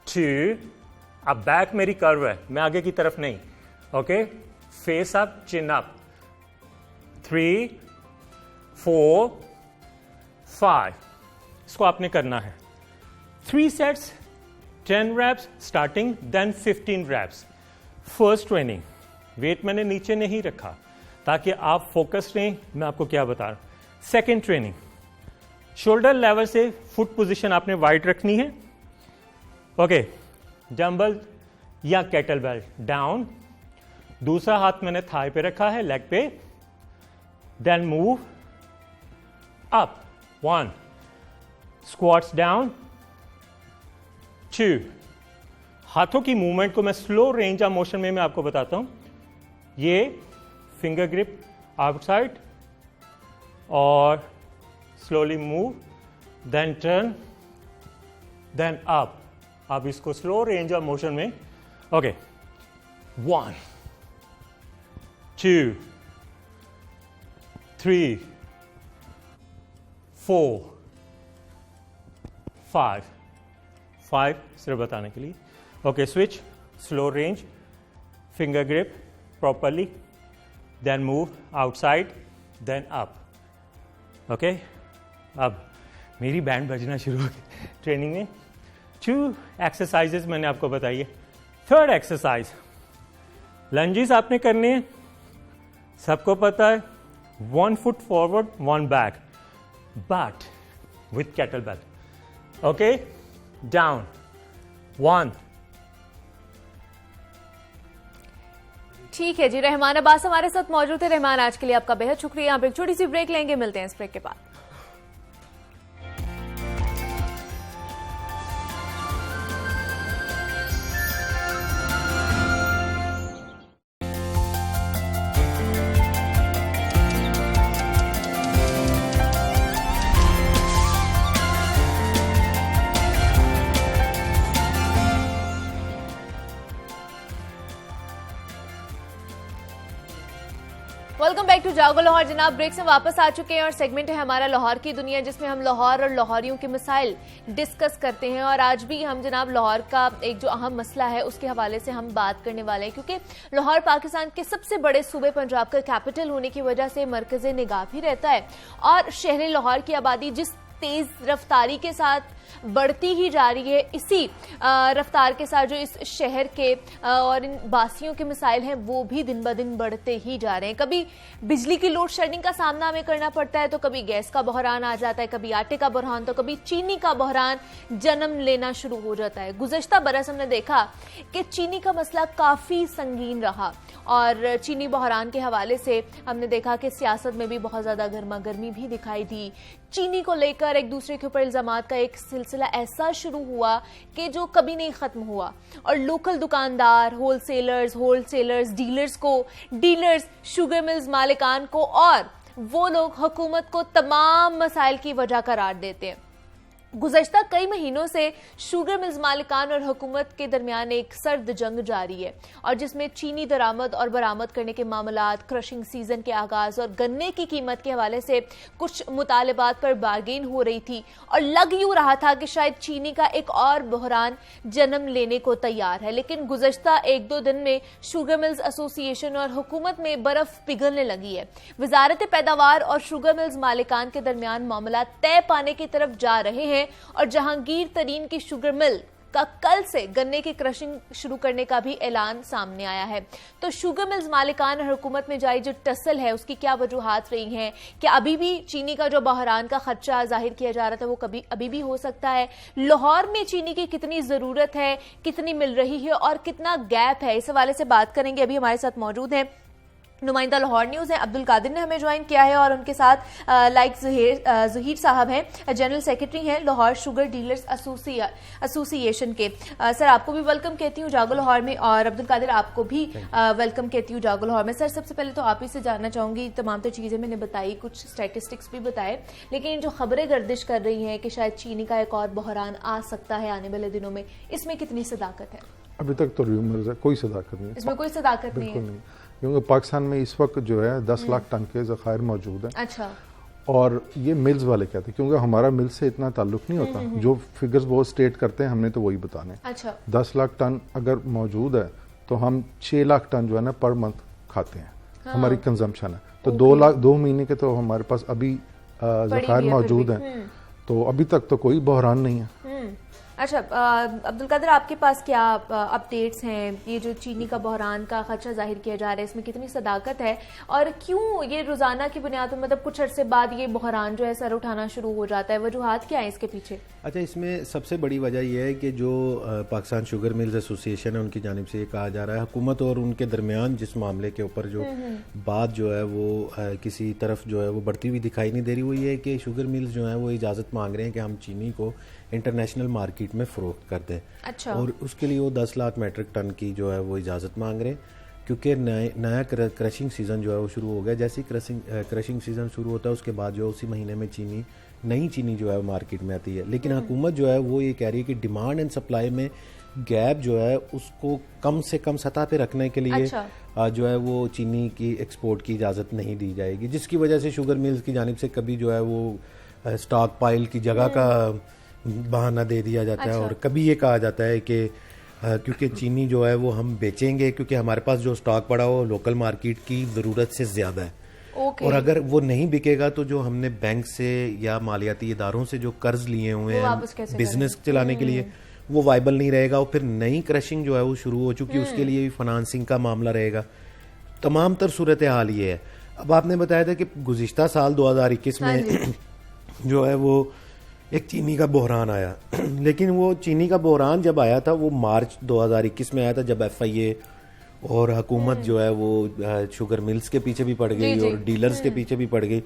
2। अब बैक मेरी कर्व है, मैं आगे की तरफ नहीं। Okay, face up, chin up. 3 4 5, इसको आपने करना है। 3 sets, 10 reps starting, then 15 reps। First training, weight मैंने नीचे नहीं रखा ताकि आप फोकस रहें। मैं आपको क्या बता रहा हूं। सेकेंड ट्रेनिंग, शोल्डर लेवल से फुट पोजीशन आपने वाइड रखनी है। ओके, डंबल या कैटल बेल डाउन, दूसरा हाथ मैंने थाई पे रखा है, लेग पे, then move up, 1, squats down, 2. हाथों की मूवमेंट को मैं स्लो रेंज ऑफ मोशन में मैं आपको बताता हूं. ये फिंगर ग्रिप आउटसाइड और slowly move, then turn, then up. आप इसको स्लो रेंज ऑफ मोशन में. ओके, 1, 2, 3, 4, 5 सिर्फ बताने के लिए. Okay, switch, slow range, finger grip properly, then move outside, then up. Okay, अब मेरी बैंड बजना शुरू हो गई ट्रेनिंग में. 2 एक्सरसाइजेस मैंने आपको बताई है. 3rd एक्सरसाइज, लंजेस आपने करने हैं, सबको पता है. 1 foot forward, 1 back, but with kettlebell. Okay, down, 1. ठीक है जी, रहमान अब्बास हमारे साथ मौजूद है. रहमान, आज के लिए आपका बेहद शुक्रिया. यहाँ पे एक छोटी सी ब्रेक लेंगे, मिलते हैं इस ब्रेक के बाद. वेलकम बैक टू जागो लाहौर. जनाब, ब्रेक से वापस आ चुके हैं और सेगमेंट है हमारा लाहौर की दुनिया, जिसमें हम लाहौर और लाहौरियों के मसाइल डिस्कस करते हैं. और आज भी हम जनाब लाहौर का एक जो अहम मसला है उसके हवाले से हम बात करने वाले हैं, क्योंकि लाहौर पाकिस्तान के सबसे बड़े सूबे पंजाब का कैपिटल होने की वजह से मरकज़े निगाह भी रहता है. और शहर लाहौर की आबादी जिस तेज रफ्तारी के साथ बढ़ती ही जा रही है, इसी रफ्तार के साथ जो इस शहर के और इन बासियों के मसाइल हैं वो भी दिन ब दिन बढ़ते ही जा रहे हैं. कभी बिजली की लोड शेडिंग का सामना हमें करना पड़ता है, तो कभी गैस का बहरान आ जाता है, कभी आटे का बहरान, तो कभी चीनी का बहरान जन्म लेना शुरू हो जाता है. गुज़श्ता बरस हमने देखा कि चीनी का मसला काफ़ी संगीन रहा और चीनी बहरान के हवाले से हमने देखा कि सियासत में भी बहुत ज़्यादा गर्मा गर्मी भी दिखाई दी. चीनी को लेकर एक दूसरे के ऊपर इल्जामात का एक सिलसिला ऐसा शुरू हुआ कि जो कभी नहीं खत्म हुआ. और लोकल दुकानदार, होलसेलर्स, डीलर्स, शुगर मिल्स मालिकान को और वो लोग हुकूमत को तमाम मसाइल की वजह करार देते हैं. गुज़श्ता कई महीनों से शुगर मिल्स मालिकान और हुकूमत के दरमियान एक सर्द जंग जारी है, और जिसमें चीनी दरामद और बरामद करने के मामलात, क्रशिंग सीजन के आगाज और गन्ने की कीमत के हवाले से कुछ मुतालबात पर बार्गेन हो रही थी. और लग यूं रहा था कि शायद चीनी का एक और बहरान जन्म लेने को तैयार है. लेकिन गुज़श्ता 1-2 दिन में शुगर मिल्स एसोसिएशन और हुकूमत में बर्फ पिघलने लगी है. वजारत पैदावार और शुगर मिल्स मालिकान के दरमियान मामला तय पाने की तरफ जा रहे हैं, और जहांगीर तरीन की शुगर मिल का कल से गन्ने की क्रशिंग शुरू करने का भी ऐलान सामने आया है. तो शुगर मिल्स मालिकान और हुकूमत में जारी जो टसल है उसकी क्या वजूहात रही हैं? क्या अभी भी चीनी का जो बहरान का खदशा जाहिर किया जा रहा था वो अभी भी हो सकता है? लाहौर में चीनी की कितनी जरूरत है, कितनी मिल रही है और कितना गैप है, इस हवाले से बात करेंगे. अभी हमारे साथ मौजूद है नुमाइंदा लाहौर न्यूज़ है अब्दुल कादिर ने हमें ज्वाइन किया है, और उनके साथ ज़हीर साहब हैं, जनरल सेक्रेटरी हैं लाहौर शुगर डीलर्स एसोसिएशन के. सर, आपको भी वेलकम कहती हूँ जागो लाहौर में, और अब्दुल कादिर आपको भी वेलकम कहती हूँ जागो लाहौर में. सर, सबसे पहले तो आप ही से जानना चाहूँगी, तमाम तो चीज़ें मैंने बताई, कुछ स्टैटिस्टिक्स भी बताए, लेकिन जो खबरें गर्दिश कर रही हैं कि शायद चीनी का एक और बहरान आ सकता है आने वाले दिनों में, इसमें कितनी सदाकत है? अभी तक तो र्यूमर्स है, कोई सदाकत नहीं है. इसमें कोई सदाकत नहीं है, क्योंकि पाकिस्तान में इस वक्त जो है 10 लाख टन के ज़खायर मौजूद हैं. अच्छा. और ये मिल्स वाले कहते हैं, क्योंकि हमारा मिल से इतना ताल्लुक नहीं होता. जो फिगर्स वो स्टेट करते हैं हमने तो वही बताने. अच्छा. 10 लाख टन अगर मौजूद है तो हम 6 लाख टन जो है ना पर मंथ खाते हैं. हाँ. हमारी कंजम्पशन है तो 2 महीने के तो हमारे पास अभी ज़खायर मौजूद हैं. तो अभी तक तो कोई बहरान नहीं है. अच्छा, अब्दुल कादिर, आपके पास क्या अपडेट्स हैं? ये जो चीनी का बहरान का खदशा जाहिर किया जा रहा है, इसमें कितनी सदाकत है और क्यों ये रोजाना की बुनियाद पर मतलब कुछ अरसे बाद ये बहरान जो है सर उठाना शुरू हो जाता है? वजूहात क्या है इसके पीछे? अच्छा, इसमें सबसे बड़ी वजह यह है कि जो पाकिस्तान शुगर मिल्स एसोसिएशन है उनकी जानिब से ये कहा जा रहा है हुकूमत और उनके दरमियान जिस मामले के ऊपर जो बात जो है वो किसी तरफ जो है वो बढ़ती हुई दिखाई नहीं दे रही, वो ये है कि शुगर मिल्स जो है वो इजाज़त मांग रहे हैं कि हम चीनी को इंटरनेशनल मार्केट में फ़रोख्त कर दें। अच्छा। और उसके लिए वो 10 लाख मेट्रिक टन की जो है वो इजाज़त मांग रहे हैं, क्योंकि नया क्रशिंग सीज़न जो है वो शुरू हो गया। जैसे ही क्रशिंग सीज़न शुरू होता है उसके बाद जो है उसी महीने में नई चीनी जो है वो मार्केट में आती है। लेकिन हुकूमत जो है वो ये कह रही है कि डिमांड एंड सप्लाई में गैप जो है उसको कम से कम सतह पे रखने के लिए जो है वो चीनी की एक्सपोर्ट की इजाज़त नहीं दी जाएगी, जिसकी वजह से शुगर मिल्स की जानिब से कभी जो है वो स्टॉक पाइल की जगह का बहाना दे दिया जाता है और कभी ये कहा जाता है कि क्योंकि चीनी जो है वो हम बेचेंगे क्योंकि हमारे पास जो स्टॉक पड़ा हो लोकल मार्केट की ज़रूरत से ज़्यादा है। और अगर वो नहीं बिकेगा तो जो हमने बैंक से या मालियाती इदारों से जो कर्ज लिए हुए हैं बिजनेस चलाने के लिए वो वाइबल नहीं रहेगा। और फिर नई क्रशिंग जो है वो शुरू हो चुकी है, उसके लिए भी फाइनेंसिंग का मामला रहेगा। तमाम तर सूरत हाल ये है। अब आपने बताया था कि गुज़िश्ता साल 2021 में जो है वो एक चीनी का बहरान आया लेकिन वो चीनी का बहरान जब आया था वो मार्च 2021 में आया था, जब FIA और हुकूमत जो है वो शुगर मिल्स के पीछे भी पड़ गई और डीलर्स के पीछे भी पड़ गई।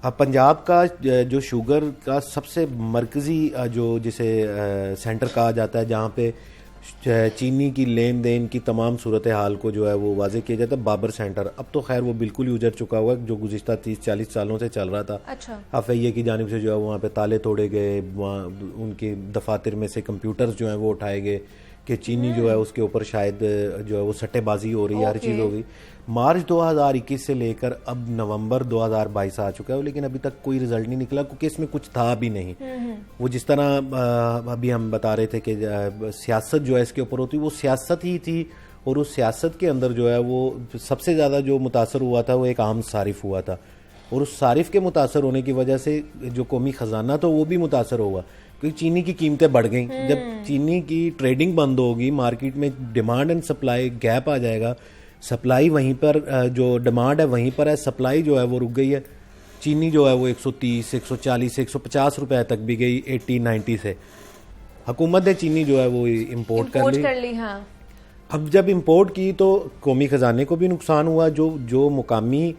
अब पंजाब का जो शुगर का सबसे मरकजी जो जिसे सेंटर कहा जाता है, जहाँ पे चीनी की लेन देन की तमाम सूरत हाल को जो है वो वाजे किया जाता है, बाबर सेंटर। अब तो खैर वो बिल्कुल ही उजड़ चुका हुआ है, जो गुज़िश्ता 30-40 सालों से चल रहा था। अच्छा। FIA की जानिब से जो है वहाँ पे ताले तोड़े गए, वहाँ उनके दफातर में से कंप्यूटर्स जो हैं वो उठाए गए कि चीनी जो है उसके ऊपर शायद जो है वो सट्टेबाजी हो रही है, हर चीज़ हो गई। मार्च 2021 से लेकर अब नवंबर 2022 आ चुका है, लेकिन अभी तक कोई रिजल्ट नहीं निकला क्योंकि इसमें कुछ था भी नहीं। वो जिस तरह अभी हम बता रहे थे कि सियासत जो है इसके ऊपर होती, वो सियासत ही थी। और उस सियासत के अंदर जो है वो सबसे ज़्यादा जो मुतासर हुआ था वो एक आम सारिफ हुआ था, और उस सारिफ के मुतासर होने की वजह से जो कौमी ख़जाना था वो भी मुतासर हुआ, क्योंकि चीनी की कीमतें बढ़ गई। जब चीनी की ट्रेडिंग बंद होगी, मार्केट में डिमांड एंड सप्लाई गैप आ जाएगा, सप्लाई वहीं पर जो डिमांड है वहीं पर है, सप्लाई जो है वो रुक गई है। चीनी जो है वो 130, 140, 150 रुपए तक भी गई 80-90 से। हुकूमत ने चीनी जो है वो इम्पोर्ट कर ली। हाँ। अब जब इम्पोर्ट की तो कौमी ख़जाने को भी नुकसान हुआ, जो मुकामी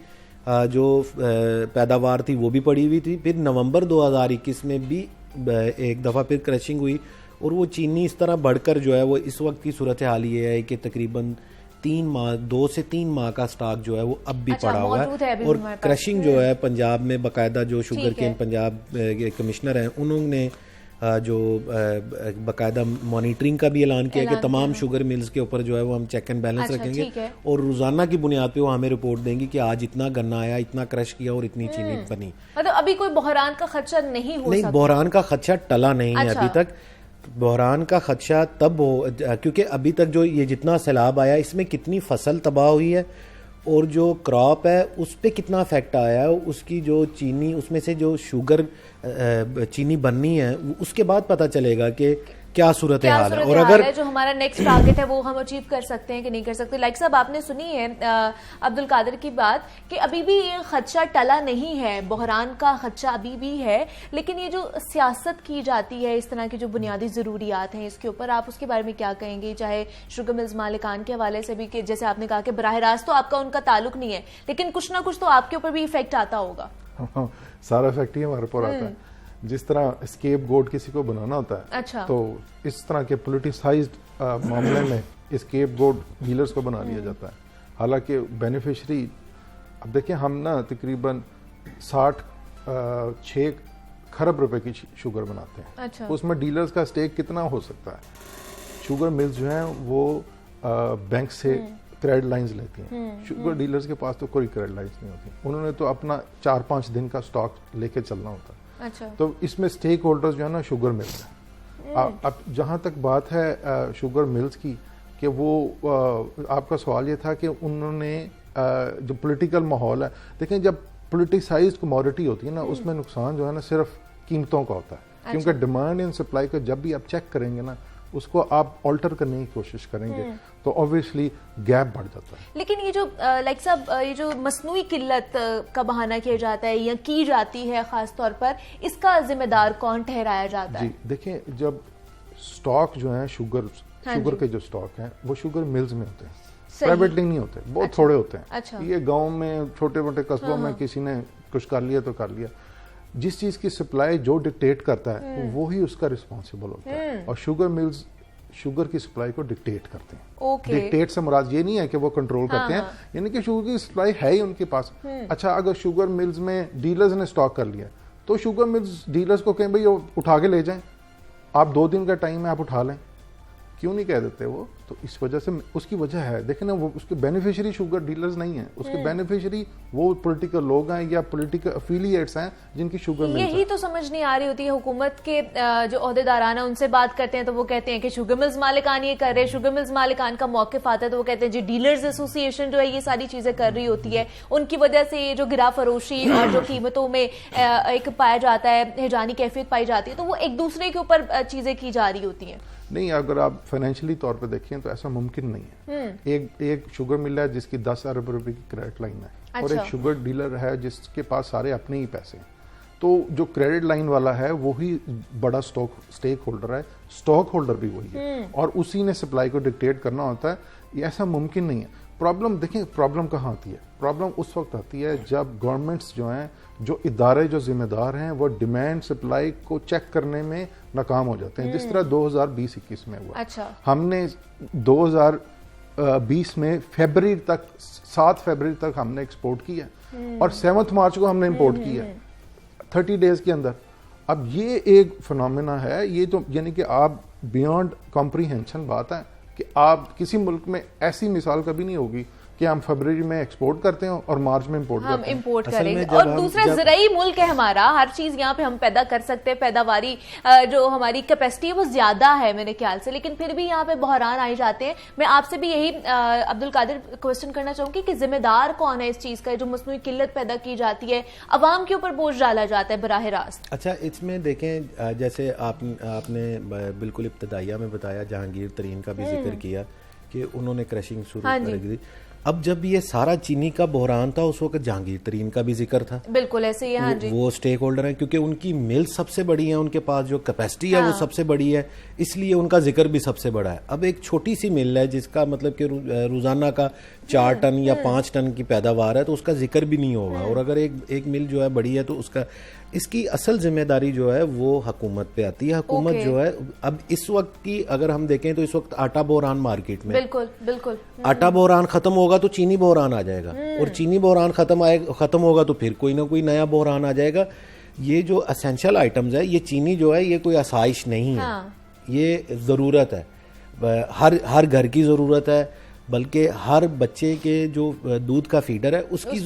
जो पैदावार थी वो भी पड़ी हुई थी। फिर नवंबर 2021 में भी एक दफ़ा फिर क्रशिंग हुई और वो चीनी इस तरह बढ़कर जो है वो इस वक्त की सूरत हाल ये है कि तकरीबन 2 से 3 माह का स्टॉक जो है वो अब भी पड़ा हुआ है। और क्रशिंग जो है पंजाब में बाकायदा जो शुगर केन पंजाब के कमिश्नर हैं उन्होंने जो बाकायदा मॉनिटरिंग का भी ऐलान किया कि तमाम शुगर मिल्स के ऊपर जो है वो हम चेक एंड बैलेंस रखेंगे और रोजाना की बुनियाद पे वो हमें रिपोर्ट देंगे कि आज इतना गन्ना आया, इतना क्रश किया और इतनी चीनी बनी। मतलब अभी कोई बहरान का खदशा नहीं हो सकता? बहरान का खदशा टला नहीं है अभी तक। बहरान का खदशा तब हो क्योंकि अभी तक जो ये जितना सैलाब आया इसमें कितनी फसल तबाह हुई है और जो क्रॉप है उस पर कितना इफेक्ट आया है, उसकी जो चीनी उसमें से जो शुगर चीनी बननी है उसके बाद पता चलेगा कि क्या सूरत हाल है। और अगर जो हमारा नेक्स्ट टारगेट है वो हम अचीव कर सकते हैं कि नहीं कर सकते। लाइक साहब आपने सुनी है अब्दुल कादिर की बात कि अभी भी ये खदशा टला नहीं है, बहरान का खदशा अभी भी है, लेकिन ये जो सियासत की जाती है इस तरह की जो बुनियादी ज़रूरियात हैं इसके ऊपर आप उसके बारे में क्या कहेंगे? चाहे शुगर मिल्स मालिकान के हवाले से भी कि जैसे आपने कहा कि बराह रास्त तो आपका उनका ताल्लुक नहीं है, लेकिन कुछ ना कुछ तो आपके ऊपर भी इफेक्ट आता होगा। सारा इफेक्ट ही हमारे ऊपर आता है। जिस तरह स्केप गोट किसी को बनाना होता है, अच्छा। तो इस तरह के पोलिटिसाइज्ड मामले में स्केप गोट डीलर्स को बना लिया जाता है। हालांकि बेनिफिशरी, अब देखिए हम ना तकरीबन 6 खरब रुपए की शुगर बनाते हैं। अच्छा। उसमें डीलर्स का स्टेक कितना हो सकता है? शुगर मिल्स जो हैं वो बैंक से क्रेडिट लाइंस लेती हैं। शुगर डीलर्स के पास तो कोई क्रेडिट लाइंस नहीं होती, उन्होंने तो अपना 4-5 दिन का स्टॉक लेके चलना होता है। अच्छा। तो इसमें स्टेक होल्डर्स जो है ना शुगर मिल्स है। अब जहाँ तक बात है शुगर मिल्स की कि वो आपका सवाल ये था कि उन्होंने जो पॉलिटिकल माहौल है, देखें जब पॉलिटिसाइज्ड कमोडिटी होती है ना उसमें नुकसान जो है ना सिर्फ कीमतों का होता है। क्योंकि डिमांड एंड सप्लाई को जब भी आप चेक करेंगे ना, उसको आप ऑल्टर करने की कोशिश करेंगे तो ऑब्वियसली गैप बढ़ जाता है। लेकिन ये जो लाइक साहब ये जो मसनूई किल्लत का बहाना किया जाता है या की जाती है खास तौर पर, इसका जिम्मेदार कौन ठहराया जाता है? जी देखिए, जब स्टॉक जो है शुगर के जो स्टॉक हैं वो शुगर मिल्स में होते हैं, प्राइवेटली नहीं होते, बहुत थोड़े होते हैं। अच्छा। ये गांव में छोटे मोटे कस्बों में किसी ने कुछ कर लिया तो कर लिया। जिस चीज की सप्लाई जो डिक्टेट करता है वो ही उसका रिस्पॉन्सिबल होता है, और शुगर मिल्स शुगर की सप्लाई को डिक्टेट करते हैं। डिक्टेट से मुराद ये नहीं है कि वो कंट्रोल करते हैं, यानी कि शुगर की सप्लाई है ही उनके पास। अच्छा, अगर शुगर मिल्स में डीलर्स ने स्टॉक कर लिया तो शुगर मिल्स डीलर्स को कहें भाई उठा के ले जाएं, आप 2 दिन का टाइम है, आप उठा लें, क्यों नहीं कह देते वो? तो इस वजह से उसकी वजह है, देखें ना, वो उसके बेनिफिशियरी शुगर डीलर्स नहीं है, उसके बेनिफिशियरी वो पॉलिटिकल लोग हैं या पॉलिटिकल एफिलिएट्स हैं जिनकी शुगर मिल्स यही तो समझ नहीं आ रही होती है। हुकूमत के जो ओहदेदारान है उनसे बात करते हैं तो वो कहते हैं कि शुगर मिल्स मालिकान ये कर रहे हैं, शुगर मिल्स मालिकान का मौक़िफ़ आता है तो वो कहते हैं जी डीलर्स एसोसिएशन जो है ये सारी चीजें कर रही होती है, उनकी वजह से ये जो गिरा फरोशी और जो कीमतों में एक पाया जाता है, हिजानी कैफियत पाई जाती है, तो वो एक दूसरे के ऊपर चीजें की जा रही होती हैं। नहीं, अगर आप फाइनेंशियली तौर पे देखें तो ऐसा मुमकिन नहीं है। एक शुगर मिल है जिसकी 10 अरब रुपए की क्रेडिट लाइन है। अच्छा। और एक शुगर डीलर है जिसके पास सारे अपने ही पैसे हैं, तो जो क्रेडिट लाइन वाला है वो ही बड़ा स्टेक होल्डर है, स्टॉक होल्डर भी वही है, और उसी ने सप्लाई को डिक्टेट करना होता है। ये ऐसा मुमकिन नहीं है। प्रॉब्लम देखें, प्रॉब्लम कहाँ आती है? प्रॉब्लम उस वक्त आती है जब गवर्नमेंट्स जो हैं, जो इदारे जो जिम्मेदार हैं, वो डिमांड सप्लाई को चेक करने में नाकाम हो जाते हैं, जिस तरह 2020-21 में हुआ। अच्छा। हमने 2020 में फरवरी तक 7 फरवरी तक हमने एक्सपोर्ट किया और 7 मार्च को हमने इंपोर्ट किया 30 डेज के अंदर। अब ये एक फिनोमेना है, ये तो यानी कि आप बियॉन्ड कॉम्प्रीहेंशन बात है कि आप किसी मुल्क में ऐसी मिसाल कभी नहीं होगी कि हम फरवरी में एक्सपोर्ट करते हैं और मार्च में इंपोर्ट करते हैं। इंपोर्ट करेंगे और दूसरा ज़राई मुल्क है हमारा, हर चीज यहाँ पे हम पैदा कर सकते हैं, पैदावारी जो हमारी कैपेसिटी है वो ज्यादा है मेरे ख्याल से, लेकिन फिर भी यहाँ पे बहरान आई जाते हैं। मैं आपसे भी यही अब्दुल कादिर क्वेश्चन करना चाहूंगी कि जिम्मेदार कौन है इस चीज का, जो मसनूई किल्लत पैदा की जाती है, अवाम के ऊपर बोझ डाला जाता है बराह रास्त? अच्छा, इसमें देखें, जैसे आपने बिल्कुल इब्तदाइया में बताया, जहांगीर तरीन का भी जिक्र किया कि उन्होंने क्रशिंग शुरू कर दी। अब जब ये सारा चीनी का बहरान था उस वक्त जहांगीर तरीन का भी जिक्र था, बिल्कुल ऐसे ही। हाँ जी, वो स्टेक होल्डर हैं क्योंकि उनकी मिल सबसे बड़ी है, उनके पास जो कैपेसिटी है वो सबसे बड़ी है, इसलिए उनका जिक्र भी सबसे बड़ा है। अब एक छोटी सी मिल है जिसका मतलब कि रोजाना का 4 टन या 5 टन की पैदावार है, तो उसका जिक्र भी नहीं होगा। और अगर एक मिल जो है बड़ी है तो उसका, इसकी असल जिम्मेदारी जो है वो हुकूमत पे आती है। हुकूमत जो है, अब इस वक्त की अगर हम देखें तो इस वक्त आटा बहरान मार्केट में, बिल्कुल बिल्कुल, आटा बहरान खत्म होगा तो चीनी बहरान आ जाएगा, और चीनी बहरान खत्म होगा तो फिर कोई ना कोई नया बहरान आ जाएगा। ये जो असेंशियल आइटम्स है, ये चीनी जो है ये कोई आसाइश नहीं है, ये ज़रूरत है, हर घर की ज़रूरत है, बल्कि हर बच्चे के जो दूध का फीडर है उसकी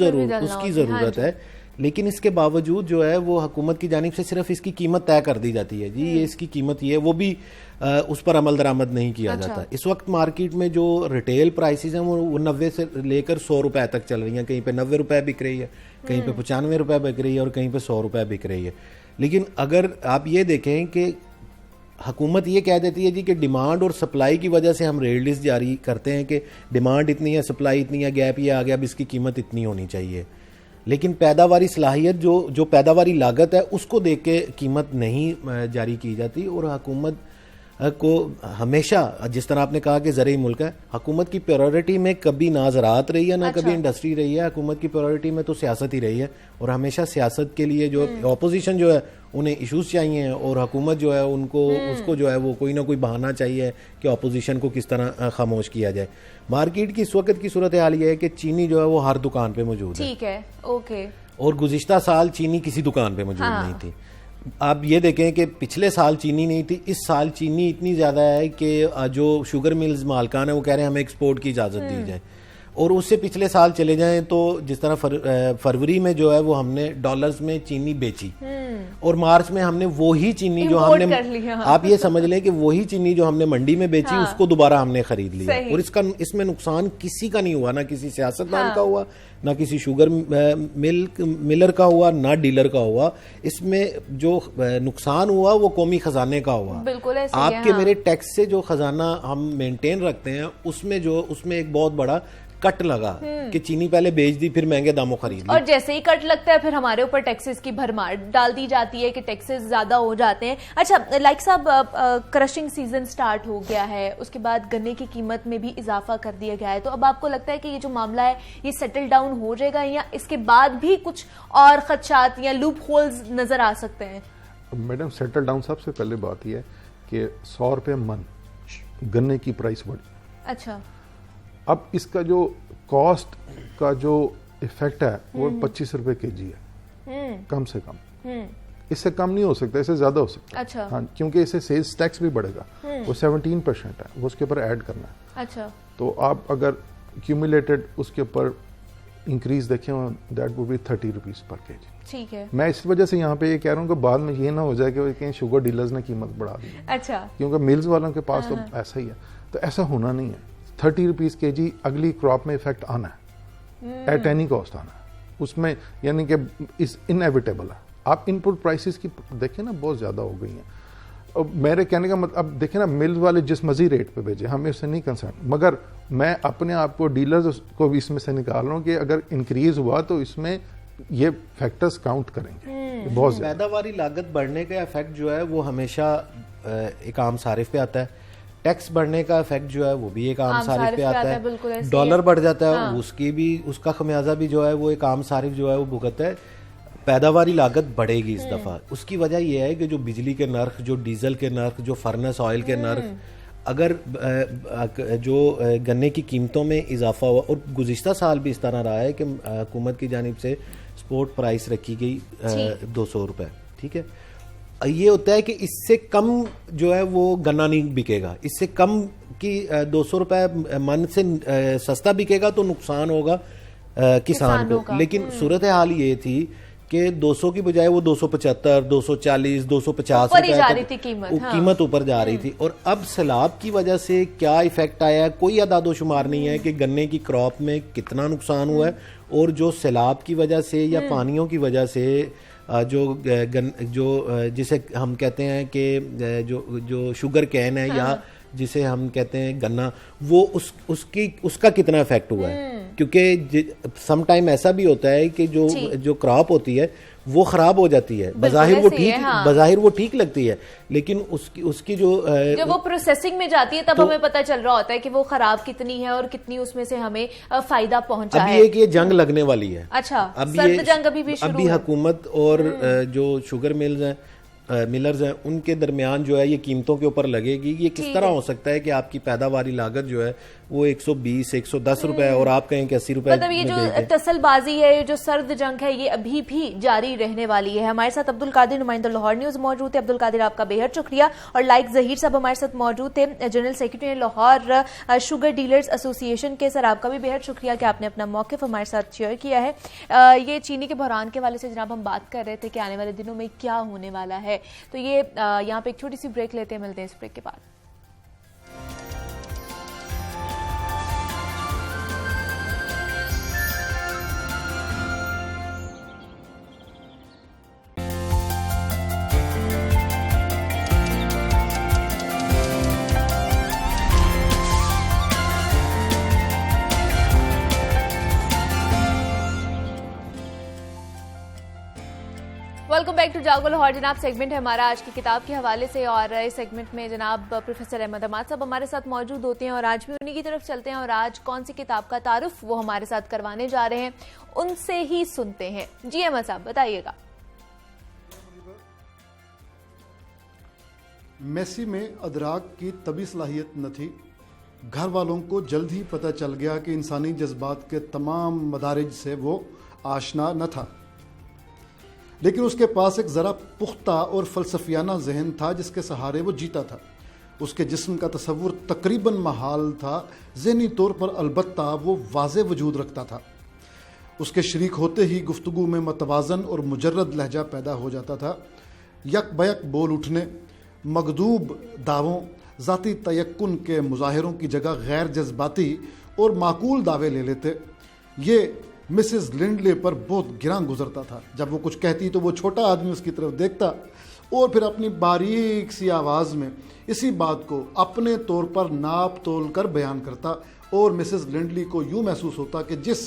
ज़रूरत है। लेकिन इसके बावजूद जो है वो हुकूमत की जानिब से सिर्फ इसकी कीमत तय कर दी जाती है, जी ये इसकी कीमत ये है, वो भी उस पर अमल दरामद नहीं किया जाता। इस वक्त मार्केट में जो रिटेल प्राइसेस हैं वो 90 से लेकर 100 रुपए तक चल रही हैं, कहीं पे 90 रुपए बिक रही है, कहीं पे 95 रुपए बिक रही है और कहीं पे 100 रुपए बिक रही है। लेकिन अगर आप ये देखें कि हुकूमत ये कह देती है जी कि डिमांड और सप्लाई की वजह से हम रेट लिस्ट जारी करते हैं कि डिमांड इतनी है, सप्लाई इतनी है, गैप ये आ गया, अब इसकी कीमत इतनी होनी चाहिए, लेकिन पैदावारी सलाहियत जो पैदावारी लागत है उसको देख के कीमत नहीं जारी की जाती। और हुकूमत को हमेशा, जिस तरह आपने कहा कि ज़रूरी मुल्क है, हुकूमत की प्रायोरिटी में कभी ना ज़राअत रही है ना कभी इंडस्ट्री रही है, हुकूमत की प्रायोरिटी में तो सियासत ही रही है। और हमेशा सियासत के लिए जो ऑपोजिशन जो है उन्हें इश्यूज चाहिए हैं, और हुकूमत जो है उसको जो है वो कोई ना कोई बहाना चाहिए कि ऑपोजिशन को किस तरह खामोश किया जाए। मार्केट की इस वक्त की सूरत हाल ये है कि चीनी जो है वो हर दुकान पे मौजूद है, ठीक है, ओके, और गुज़िश्ता साल चीनी किसी दुकान पे मौजूद नहीं थी। आप ये देखें कि पिछले साल चीनी नहीं थी, इस साल चीनी इतनी ज़्यादा है कि जो शुगर मिल्स मालकान है वो कह रहे हैं हमें एक्सपोर्ट की इजाज़त दी जाए। और उससे पिछले साल चले जाएं तो जिस तरह फरवरी में जो है वो हमने डॉलर्स में चीनी बेची और मार्च में हमने वही चीनी जो Import हमने कर लिया। आप ये समझ लें कि वही चीनी जो हमने मंडी में बेची उसको दोबारा हमने खरीद लिया सही। और इसमें नुकसान किसी का नहीं हुआ, ना किसी सियासतदान का हुआ, ना किसी शुगर मिलर का हुआ, ना डीलर का हुआ। इसमें जो नुकसान हुआ वो कौमी खजाने का हुआ। बिल्कुल ऐसे ही है, आपके मेरे टैक्स से जो खजाना हम मेंटेन रखते हैं उसमें एक बहुत बड़ा कट लगा कि चीनी पहले बेच दी फिर महंगे दामों खरीद ली। और जैसे ही कट लगता है फिर हमारे ऊपर टैक्सेस की भरमार डाल दी जाती है कि टैक्सेस ज्यादा हो जाते हैं। अच्छा लाइक साहब, क्रशिंग सीजन स्टार्ट हो गया है, उसके बाद गन्ने की कीमत में भी इजाफा कर दिया गया है, तो अब आपको लगता है कि ये जो मामला है ये सेटल डाउन हो जाएगा या इसके बाद भी कुछ और खदशात या लूप होल्स नजर आ सकते हैं? मैडम सेटल डाउन सबसे पहले बात यह है कि 100 रुपये मन गन्ने की प्राइस बढ़ी। अच्छा, अब इसका जो कॉस्ट का जो इफेक्ट है वो 25 रुपए केजी है, कम से कम। इससे कम नहीं हो सकता, इससे ज्यादा हो सकता है। अच्छा। हाँ, क्योंकि इससे सेल्स टैक्स भी बढ़ेगा, वो 17% है, वो उसके ऊपर ऐड करना है। अच्छा, तो आप अगर क्यूमुलेटेड उसके ऊपर इंक्रीज देखें that would be 30 rupees per KG. ठीक है। मैं इस वजह से यहाँ पे ये कह रहा हूँ कि बाद में ये ना हो जाए कि कहीं शुगर डीलर्स ने कीमत बढ़ा दी, अच्छा, क्योंकि मिल्स वालों के पास तो ऐसा ही है। तो ऐसा होना नहीं है। 30 रुपीज केजी अगली क्रॉप में इफेक्ट आना है, एट एनी कॉस्ट आना है उसमें, यानी कि इस इनएविटेबल है। आप इनपुट प्राइसेस की देखें ना, बहुत ज्यादा हो गई हैं। और मेरे कहने का मतलब, अब देखें ना, मिल्स वाले जिस मर्जी रेट पे भेजे, हमें उससे नहीं कंसर्न, मगर मैं अपने आप को डीलर्स को भी इसमें से निकाल रहा हूँ कि अगर इंक्रीज हुआ तो इसमें ये फैक्टर्स काउंट करेंगे बहुत ज्यादा। पैदावारी लागत बढ़ने का इफेक्ट जो है वो हमेशा एक आम सारिफ पे आता है। टैक्स बढ़ने का इफेक्ट जो है वो भी एक आम सारिफ पे आता है। डॉलर बढ़ जाता है, उसकी भी उसका खमियाजा भी जो है वो एक आम सारिफ जो है वो भुगतता है। पैदावारी लागत बढ़ेगी इस दफा। उसकी वजह यह है कि जो बिजली के नर्ख, जो डीजल के नर्ख, जो फर्नेस ऑयल के नर्ख, अगर जो गन्ने की कीमतों में इजाफा हुआ, और गुज़िश्ता साल भी इस तरह रहा है कि हुकूमत की जानिब से स्पोर्ट प्राइस रखी गई 200 रुपये, ठीक है। ये होता है कि इससे कम जो है वो गन्ना नहीं बिकेगा, इससे कम की 200 रुपये मन से सस्ता बिकेगा तो नुकसान होगा किसान को। लेकिन सूरत हाल ये थी कि 200 की बजाय वो 275, 240, 250 रुपए कीमत ऊपर जा रही थी। और अब सैलाब की वजह से क्या इफेक्ट आया है कोई अदादोशुमार नहीं है कि गन्ने की क्रॉप में कितना नुकसान हुआ है, और जो सैलाब की वजह से या पानियों की वजह से जो जिसे हम कहते हैं कि जो शुगर कैन है, या जिसे हम कहते हैं गन्ना, वो उसका कितना इफेक्ट हुआ है। क्योंकि सम टाइम ऐसा भी होता है कि जो क्रॉप होती है वो खराब हो जाती है, बज़ाहिर वो ठीक लगती है, लेकिन उसकी जो वो प्रोसेसिंग में जाती है तब हमें पता चल रहा होता है कि वो खराब कितनी है और कितनी उसमें से हमें फायदा पहुंचा है। अभी ये जंग लगने वाली है। अच्छा, सर्द जंग अभी हुकूमत और जो शुगर मिल्स हैं, मिलर्स हैं, उनके दरमियान जो है ये कीमतों के ऊपर लगेगी। ये किस तरह हो सकता है कि आपकी पैदावारी लागत जो है वो 120, 110 रुपए है और आप कहें कि 80 रुपए। मतलब ये जो तसलबाजी है, ये जो सर्द जंग है, ये अभी भी जारी रहने वाली है। हमारे साथ अब्दुल कादिर, नुमाइंदा लाहौर न्यूज मौजूद है। अब्दुल कादिर, आपका बेहद शुक्रिया। और लाइक जहीर साहब हमारे साथ मौजूद थे, general secretary Lahore sugar dealers association के। सर, आपका भी बेहद शुक्रिया कि आपने अपना मौक़िफ़ हमारे साथ शेयर किया है। ये चीनी के बहरान के हवाले से जनाब हम बात कर रहे थे कि आने वाले दिनों में क्या होने वाला है, तो ये यहाँ पे एक छोटी सी ब्रेक लेते हैं, मिलते हैं इस ब्रेक के बाद। वेलकम बैक टू जागो लाहौर। जनाब, सेगमेंट है हमारा आज की किताब के हवाले से, और इस सेगमेंट में जनाब प्रोफेसर अहमद हमाद साहब हमारे साथ मौजूद होते हैं और आज भी उन्हीं की तरफ चलते हैं। और आज कौन सी किताब का तारुफ वो हमारे साथ करवाने जा रहे हैं, उनसे ही सुनते हैं। जी अहमद साहब, बताइएगा। मेसी में अदराक की तभी सलाहियत न थी। घर वालों को जल्द ही पता चल गया कि इंसानी जज्बात के तमाम मदारिज से वो आशना न था, लेकिन उसके पास एक ज़रा पुख्ता और फ़लसफियाना जहन था जिसके सहारे वो जीता था। उसके जिस्म का तसव्वुर तकरीबन महाल था, ज़हनी तौर पर अलबत्ता वो वाज़े वजूद रखता था। उसके शरीक होते ही गुफ्तगू में मतवाज़न और मुजर्रद लहजा पैदा हो जाता था। यक बयक बोल उठने, मगदूब दावों, ज़ाती तयक्कुन के मुज़ाहिरों की जगह गैर जज्बाती और माकूल दावे ले लेते। ये मिसेस लिंडले पर बहुत गिरां गुजरता था। जब वो कुछ कहती तो वो छोटा आदमी उसकी तरफ देखता और फिर अपनी बारीक सी आवाज़ में इसी बात को अपने तौर पर नाप तोल कर बयान करता और मिसेस लिंडली को यूँ महसूस होता कि जिस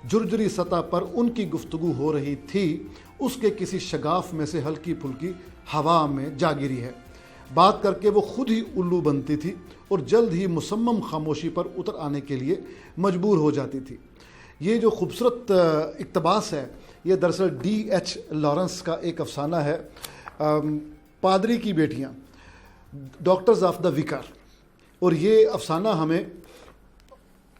जुर्जरी सतह पर उनकी गुफ्तगू हो रही थी उसके किसी शगाफ में से हल्की फुल्की हवा में जा गिरी है। बात करके वो खुद ही उल्लू बनती थी और जल्द ही मुसम्मम खामोशी पर उतर आने के लिए मजबूर हो जाती थी। ये जो खूबसूरत इक़्तिबास है ये दरअसल D.H. लॉरेंस का एक अफसाना है, पादरी की बेटियाँ, डॉक्टर्स ऑफ द विकार। और ये अफसाना हमें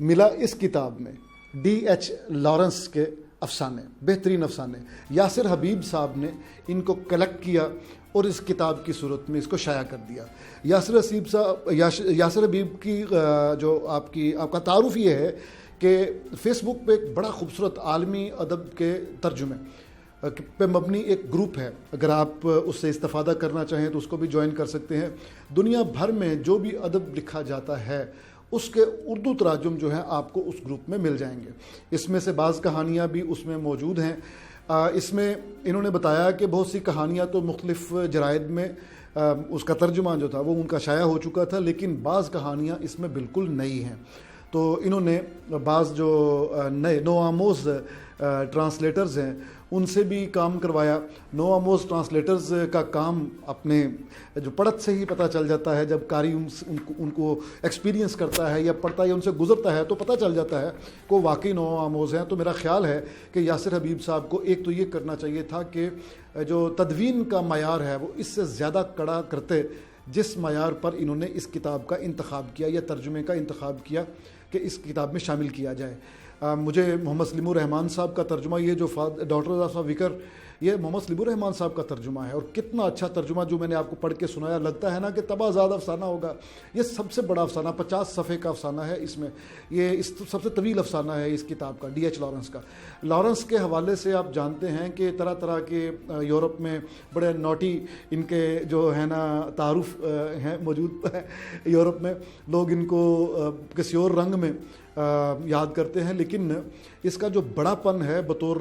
मिला इस किताब में, D.H. लॉरेंस के अफसाने, बेहतरीन अफसाने। यासिर हबीब साहब ने इनको कलेक्ट किया और इस किताब की सूरत में इसको शाया कर दिया। यासिर हबीब की जो आपका तारुफ ये है कि फ़ेसबुक पे एक बड़ा खूबसूरत आलमी अदब के तर्जुमे पे मबनी एक ग्रुप है। अगर आप उससे इस्तेफ़ादा करना चाहें तो उसको भी ज्वाइन कर सकते हैं। दुनिया भर में जो भी अदब लिखा जाता है उसके उर्दू तराजुम जो है आपको उस ग्रुप में मिल जाएंगे। इसमें से बाज़ कहानियाँ भी उसमें मौजूद हैं। इसमें इन्होंने बताया कि बहुत सी कहानियाँ तो मुख्तलिफ़ जराइद में उसका तर्जुमा जो था वो उनका शाया हो चुका था, लेकिन बाज़ कहानियाँ इसमें बिल्कुल नई हैं। तो इन्होंने बाज़ जो नए नोआमोज़ ट्रांसलेटर्स हैं उनसे भी काम करवाया। नोआमोज़ ट्रांसलेटर्स का काम अपने जो पढ़त से ही पता चल जाता है। जब कारी उनको एक्सपीरियंस करता है या पढ़ता है या उनसे गुजरता है तो पता चल जाता है कि वाकई नोआमोज़ हैं। तो मेरा ख्याल है कि यासिर हबीब साहब को एक तो ये करना चाहिए था कि जो तदवीन का मयार है वो इससे ज़्यादा कड़ा करते जिस मयार पर इन्होंने इस किताब का इंतखाब किया या तर्जुमे का इंतखाब किया कि इस किताब में शामिल किया जाए। मुझे मोहम्मद सलीमुर रहमान साहब का तर्जुमा, ये जो डॉक्टर्स ऑफ विकर, ये मोहम्मद सलीमुर रहमान साहब का तर्जुमा है और कितना अच्छा तर्जुमा जो मैंने आपको पढ़ के सुनाया, लगता है ना कि तबाज़ाद अफसाना होगा। ये सबसे बड़ा अफसाना 50 सफ़े का अफसाना है। इसमें ये इस सबसे तवील अफसाना है इस किताब का, D.H. लॉरेंस का। लॉरेंस के हवाले से आप जानते हैं कि तरह तरह के यूरोप में बड़े नोटी इनके जो है ना तारुफ हैं मौजूद है। यूरोप में लोग इनको किसी और रंग में याद करते हैं, लेकिन इसका जो बड़ापन है बतौर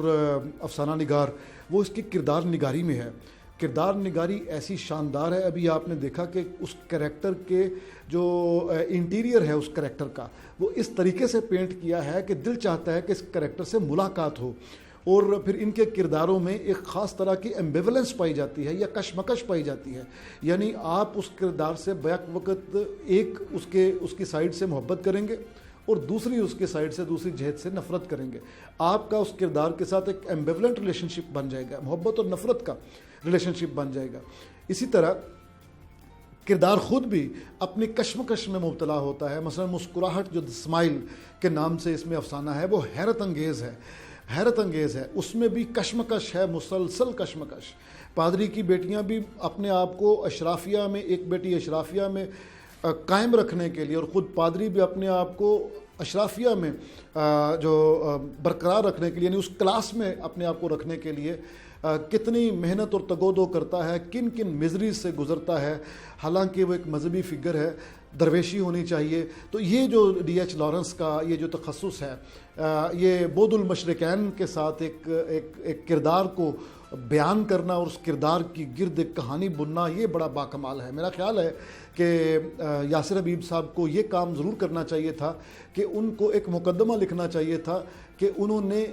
अफसाना निगार वो इसकी किरदार निगारी में है। किरदार निगारी ऐसी शानदार है। अभी आपने देखा कि उस कैरेक्टर के जो इंटीरियर है उस कैरेक्टर का वो इस तरीके से पेंट किया है कि दिल चाहता है कि इस कैरेक्टर से मुलाकात हो और फिर इनके किरदारों में एक ख़ास तरह की एम्बिवलेंस पाई जाती है या कशमकश पाई जाती है। यानी आप उस किरदार से बैक वक्त एक उसकी साइड से मोहब्बत करेंगे और दूसरी उसके साइड से दूसरी जहत से नफ़रत करेंगे। आपका उस किरदार के साथ एक एम्बिवलेंट रिलेशनशिप बन जाएगा, मोहब्बत और नफ़रत का रिलेशनशिप बन जाएगा। इसी तरह किरदार ख़ुद भी अपनी कशमकश में मुब्तला होता है। मसलन मुस्कुराहट जो स्माइल के नाम से इसमें अफसाना है वो हैरत अंगेज़ है, हैरत अंगेज़ है। उसमें भी कशमकश है, मुसलसल कशमकश। पादरी की बेटियां भी अपने आप को अशराफिया में, एक बेटी अशराफिया में कायम रखने के लिए और ख़ुद पादरी भी अपने आप को अशराफिया में जो बरकरार रखने के लिए, यानी उस क्लास में अपने आप को रखने के लिए कितनी मेहनत और तगोदो करता है, किन किन मिजरीज से गुज़रता है। हालांकि वो एक मजहबी फ़िगर है, दरवेशी होनी चाहिए। तो ये जो D.H. लॉरेंस का ये जो तखस्सुस है, ये बोदुल मशरिकैन के साथ एक किरदार को बयान करना और उस किरदार की गिर्द एक कहानी बुनना, ये बड़ा बाकमाल है। मेरा ख्याल है कि यासिर हबीब साहब को ये काम ज़रूर करना चाहिए था कि उनको एक मुकदमा लिखना चाहिए था कि उन्होंने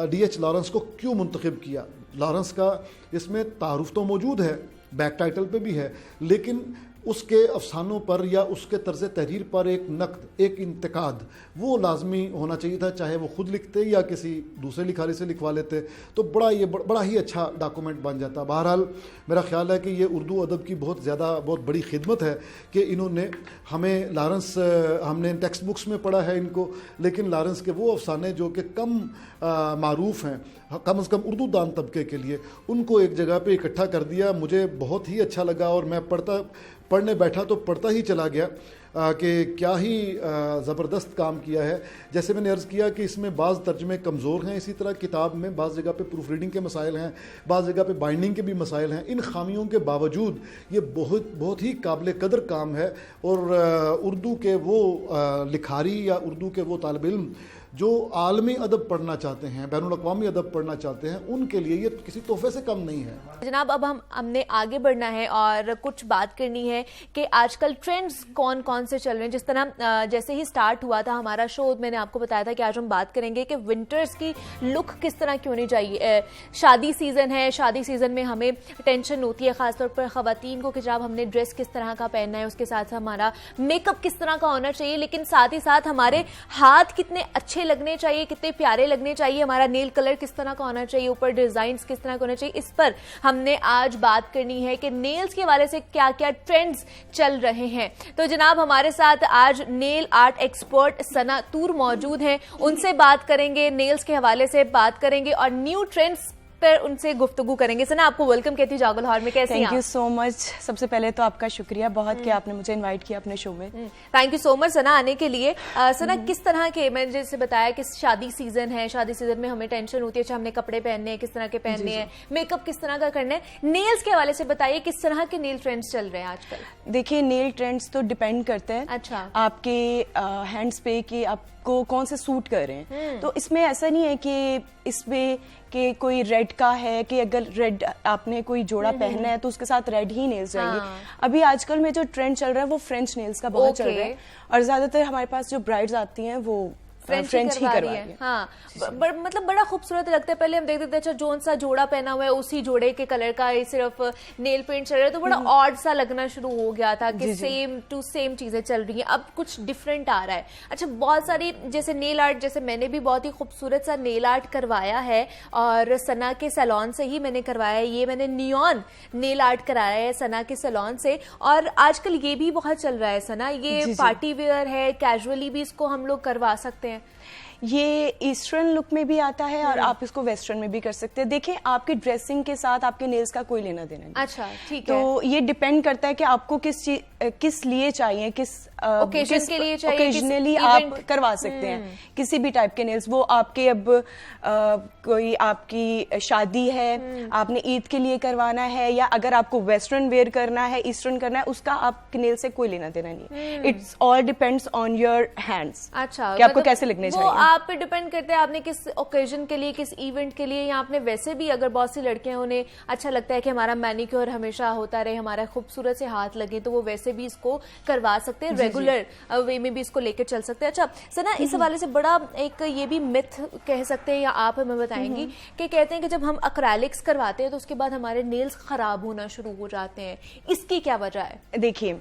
D.H. लॉरेंस को क्यों मुंतखब किया। लॉरेंस का इसमें तारुफ तो मौजूद है, बैक टाइटल पे भी है, लेकिन उसके अफसानों पर या उसके तर्ज तहरीर पर एक नक़द, एक इंतकाद वो लाजमी होना चाहिए था, चाहे वो ख़ुद लिखते या किसी दूसरे लिखारी से लिखवा लेते तो बड़ा ही अच्छा डॉक्यूमेंट बन जाता। बहरहाल मेरा ख्याल है कि ये उर्दू अदब की बहुत बड़ी खिदमत है कि इन्होंने हमें लॉरेंस, हमने टेक्स्ट बुक्स में पढ़ा है इनको, लेकिन लॉरेंस के वो अफसाने जो कि कम मारूफ हैं, कम से कम उर्दू दान तबके के लिए, उनको एक जगह पे इकट्ठा कर दिया। मुझे बहुत ही अच्छा लगा और मैं पढ़ने बैठा तो पढ़ता ही चला गया कि क्या ही ज़बरदस्त काम किया है। जैसे मैंने अर्ज़ किया कि इसमें बाज़ तर्जमे कमज़ोर हैं, इसी तरह किताब में बाज़ जगह पे प्रूफ रीडिंग के मसाइल हैं, बाज़ जगह पे बाइंडिंग के भी मसाइल हैं। इन खामियों के बावजूद ये बहुत ही काबिल कदर काम है और उर्दू के वो लिखारी या उर्दू के वो तालिब इल्म जो आलमी अदब पढ़ना चाहते हैं, बैनुल अक़वामी अदब पढ़ना चाहते हैं, उनके लिए ये किसी तोहफे से कम नहीं है। जनाब, अब हमने आगे बढ़ना है और कुछ बात करनी है कि आजकल ट्रेंड्स कौन कौन से चल रहे हैं। जिस तरह जैसे ही स्टार्ट हुआ था हमारा शो, मैंने आपको बताया था कि आज हम बात करेंगे कि विंटर्स की लुक किस तरह की होनी चाहिए। शादी सीजन है, शादी सीजन में हमें टेंशन होती है खासतौर पर ख़वातीन को कि जब हमने ड्रेस किस तरह का पहनना है, उसके साथ हमारा मेकअप किस तरह का होना चाहिए, लेकिन साथ ही साथ हमारे हाथ कितने अच्छे लगने चाहिए, कितने प्यारे लगने चाहिए, हमारा नेल कलर किस तरह का होना चाहिए, ऊपर डिजाइन्स किस तरह का होना चाहिए। इस पर हमने आज बात करनी है कि नेल्स के हवाले से क्या क्या ट्रेंड्स चल रहे हैं। तो जनाब, हमारे साथ आज नेल आर्ट एक्सपर्ट सना तूर मौजूद हैं, उनसे बात करेंगे, नेल्स के हवाले से बात करेंगे और न्यू ट्रेंड्स पर उनसे गुफ्तगू करेंगे। सना, आपको वेलकम कहती हूँ जागो लाहौर में, कैसे हैं आप? Thank you so much. सबसे पहले तो आपका शुक्रिया बहुत कि आपने मुझे इनवाइट किया अपने शो में। थैंक यू सो मच सना आने के लिए। सना, किस तरह के, मैंने जैसे बताया कि शादी सीजन है, शादी सीजन में हमें टेंशन होती है, अच्छा हमने कपड़े पहनने हैं, किस तरह के पहनने हैं, मेकअप किस तरह का करना है। नेल्स के हवाले से बताइए किस तरह के नेल ट्रेंड्स चल रहे हैं आजकल? देखिए, नेल ट्रेंड्स तो डिपेंड करते हैं अच्छा आपके हैंड्स पे कि आपको कौन से सूट कर रहे हैं। तो इसमें ऐसा नहीं है कि इसमें कि कोई रेड का है कि अगर रेड आपने कोई जोड़ा पहनना है तो उसके साथ रेड ही नेल्स जाएंगे। अभी आजकल में जो ट्रेंड चल रहा है वो फ्रेंच नेल्स का बहुत चल रहा है और ज्यादातर हमारे पास जो ब्राइड्स आती हैं वो फ्रेंच ही करवा रही है। हाँ, मतलब बड़ा खूबसूरत लगता है। पहले हम देखते थे अच्छा जोन सा जोड़ा पहना हुआ है उसी जोड़े के कलर का सिर्फ नेल पेंट चल रहा है, तो बड़ा ऑड सा लगना शुरू हो गया था कि सेम टू सेम चीजें चल रही हैं। अब कुछ डिफरेंट आ रहा है। अच्छा, बहुत सारी जैसे नेल आर्ट, जैसे मैंने भी बहुत ही खूबसूरत सा नेल आर्ट करवाया है और सना के सैलून से ही मैंने करवाया है। ये मैंने नियॉन नेल आर्ट कराया है सना के सैलून से और आजकल ये भी बहुत चल रहा है सना। ये पार्टी वेयर है, कैजुअली भी इसको हम लोग करवा सकते हैं। ये ईस्टर्न लुक में भी आता है और आप इसको वेस्टर्न में भी कर सकते हैं। देखिए, आपके ड्रेसिंग के साथ आपके नेल्स का कोई लेना देना नहीं। अच्छा, ठीक है। तो ये डिपेंड करता है कि आपको किस लिए चाहिए, किस ओकेजन के लिए चाहिए, ओकेजनली आप करवा सकते हैं किसी भी टाइप के नेल्स। वो आपके अब कोई आपकी शादी है, आपने ईद के लिए करवाना है, या अगर आपको वेस्टर्न वेयर करना है, ईस्टर्न करना है, उसका आपके नेल से कोई लेना देना नहीं। It's all depends on your hands. अच्छा, कि आपको कैसे लगने चाहिए, आप पे डिपेंड करते हैं आपने किस ओकेजन के लिए, किस इवेंट के लिए, या आपने वैसे भी अगर बहुत सी लड़कियां उन्हें अच्छा लगता है कि हमारा मैनिक्योर हमेशा होता रहे, हमारा खूबसूरत से हाथ लगे, तो वो वैसे भी इसको करवा सकते हैं, रेगुलर वे में भी इसको लेकर चल सकते हैं। अच्छा सना, इस हवाले से बड़ा एक ये भी मिथ कह सकते हैं या आप हमें बताएंगी कि कहते हैं कि जब हम एक्रेलिक्स करवाते हैं तो उसके बाद हमारे नेल्स खराब होना शुरू हो जाते हैं, इसकी क्या वजह है? देखिए,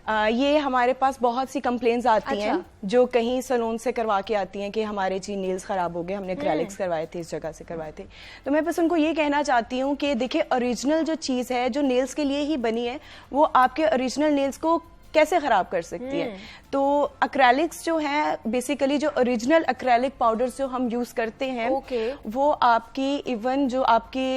ये हमारे पास बहुत सी कंप्लेंट्स आती हैं जो कहीं सैलून से करवा के आती हैं कि हमारे जी नेल्स खराब हो गए, हमने एक्रेलिक्स करवाए थे, इस जगह से करवाए थे। तो मैं बस उनको ये कहना चाहती हूँ कि देखिए, ओरिजिनल जो चीज़ है जो नेल्स के लिए ही बनी है वो आपके ओरिजिनल नेल्स को कैसे खराब कर सकती है। तो एक्रेलिक्स जो है, बेसिकली जो ओरिजिनल एक्रेलिक पाउडर्स जो हम यूज करते हैं वो आपकी इवन जो आपके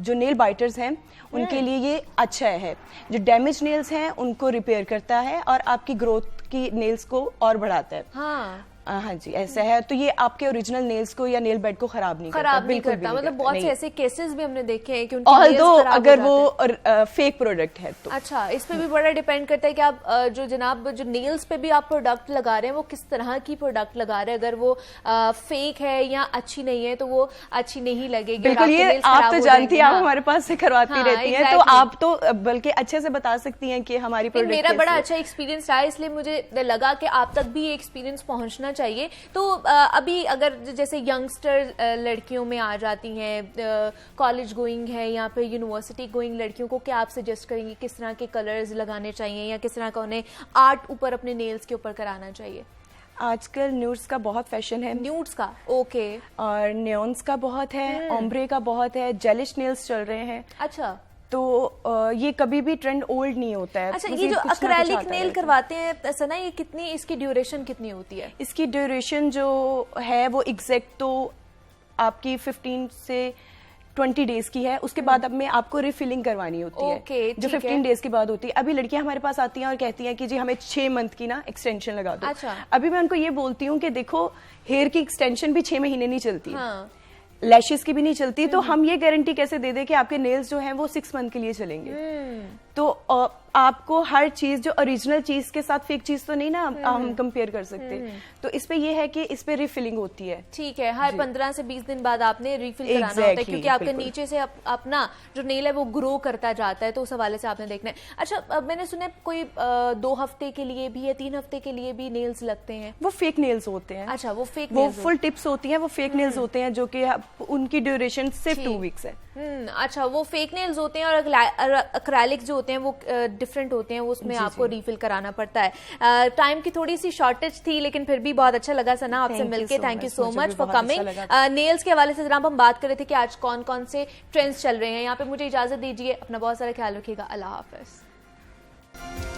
जो नेल बाइटर्स हैं उनके लिए ये अच्छा है। जो डैमेज नेल्स हैं उनको रिपेयर करता है और आपकी ग्रोथ की नेल्स को और बढ़ाता है। हाँ जी, ऐसा है। तो ये आपके ओरिजिनल नेल्स को या नेल बेड को खराब नहीं करता। मतलब बहुत से ऐसे केसेस भी हमने देखे हैं कि उनके नेल्स खराब अगर वो फेक प्रोडक्ट है तो। अच्छा, इस पे भी बड़ा डिपेंड करता है कि आप जो जनाब जो नेल्स पे भी आप प्रोडक्ट लगा रहे हैं वो किस तरह की प्रोडक्ट लगा रहे हैं। अगर वो फेक है या अच्छी नहीं है तो वो अच्छी नहीं लगेगी। बिल्कुल, ये आप तो जानती हैं, आप हमारे पास से करवाती रहती हैं, तो आप तो बल्कि अच्छे से बता सकती हैं कि हमारी प्रोडक्ट। मेरा बड़ा अच्छा एक्सपीरियंस रहा, इसलिए मुझे लगा कि आप तक भी ये एक्सपीरियंस पहुंचना चाहिए। तो अभी अगर जैसे यंगस्टर लड़कियों में आ जाती हैं, कॉलेज गोइंग है या फिर यूनिवर्सिटी गोइंग लड़कियों को, क्या आप सजेस्ट करेंगे किस तरह के कलर्स लगाने चाहिए या किस तरह का उन्हें आर्ट ऊपर अपने नेल्स के ऊपर कराना चाहिए? आजकल न्यूड्स का बहुत फैशन है। न्यूड्स का, ओके। और नियॉन्स का बहुत है, ओम्ब्रे का बहुत है, जेलिश नेल्स चल रहे हैं। अच्छा, तो ये कभी भी ट्रेंड ओल्ड नहीं होता है। अच्छा, ये जो एक्रेलिक नेल करवाते हैं सना, ये कितनी, इसकी ड्यूरेशन कितनी होती है? इसकी ड्यूरेशन जो है वो एग्जैक्ट तो आपकी 15 से 20 डेज की है, उसके बाद अब में आपको रिफिलिंग करवानी होती है Okay, जो ठीक है। 15 डेज के बाद होती है। अभी लड़कियां हमारे पास आती हैं और कहती हैं कि जी हमें 6 मंथ की ना एक्सटेंशन लगा दो। अच्छा। अभी मैं उनको ये बोलती हूँ कि देखो हेयर की एक्सटेंशन भी 6 महीने नहीं चलती, हाँ। लैशेस की भी नहीं चलती, तो हम ये गारंटी कैसे दे दें कि आपके नेल्स जो हैं वो 6 मंथ के लिए चलेंगे। तो आपको हर चीज जो ओरिजिनल चीज के साथ फेक चीज तो नहीं ना हम कंपेयर कर सकते। तो इस पे ये है कि इस पे रिफिलिंग होती है। ठीक है, हर 15 से 20 दिन बाद आपने रिफिल कराना होता है, Exactly, क्योंकि आपके बिल्कुल। नीचे से अपना जो नेल है वो ग्रो करता जाता है, तो उस हवाले से आपने देखना है। अच्छा, अब मैंने सुना है कोई 2 हफ्ते के लिए भी या 3 हफ्ते के लिए भी नेल्स लगते हैं। वो फेक नेल्स होते हैं। अच्छा, वो फेक वो नेल्स फुल टिप्स होती हैं, वो फेक नेल्स होते हैं जो कि उनकी ड्यूरेशन सिर्फ 2 वीक्स है। अच्छा, वो फेक नेल्स होते हैं और एक्रेलिक जो होते हैं वो डिफरेंट होते हैं, वो उसमें आपको रिफिल कराना पड़ता है। टाइम की थोड़ी सी शॉर्टेज थी, लेकिन फिर भी बहुत अच्छा लगा सना आपसे Thank you मिलके। so थैंक यू much, सो मुझे मच भी फॉर बहुत अच्छा कमिंग। लगा। नेल्स के हवाले से जनाब हम बात कर रहे थे कि आज कौन कौन से ट्रेंड्स चल रहे हैं। यहाँ पे मुझे इजाजत दीजिए, अपना बहुत सारा ख्याल रखिएगा। अल्लाह हाफिज।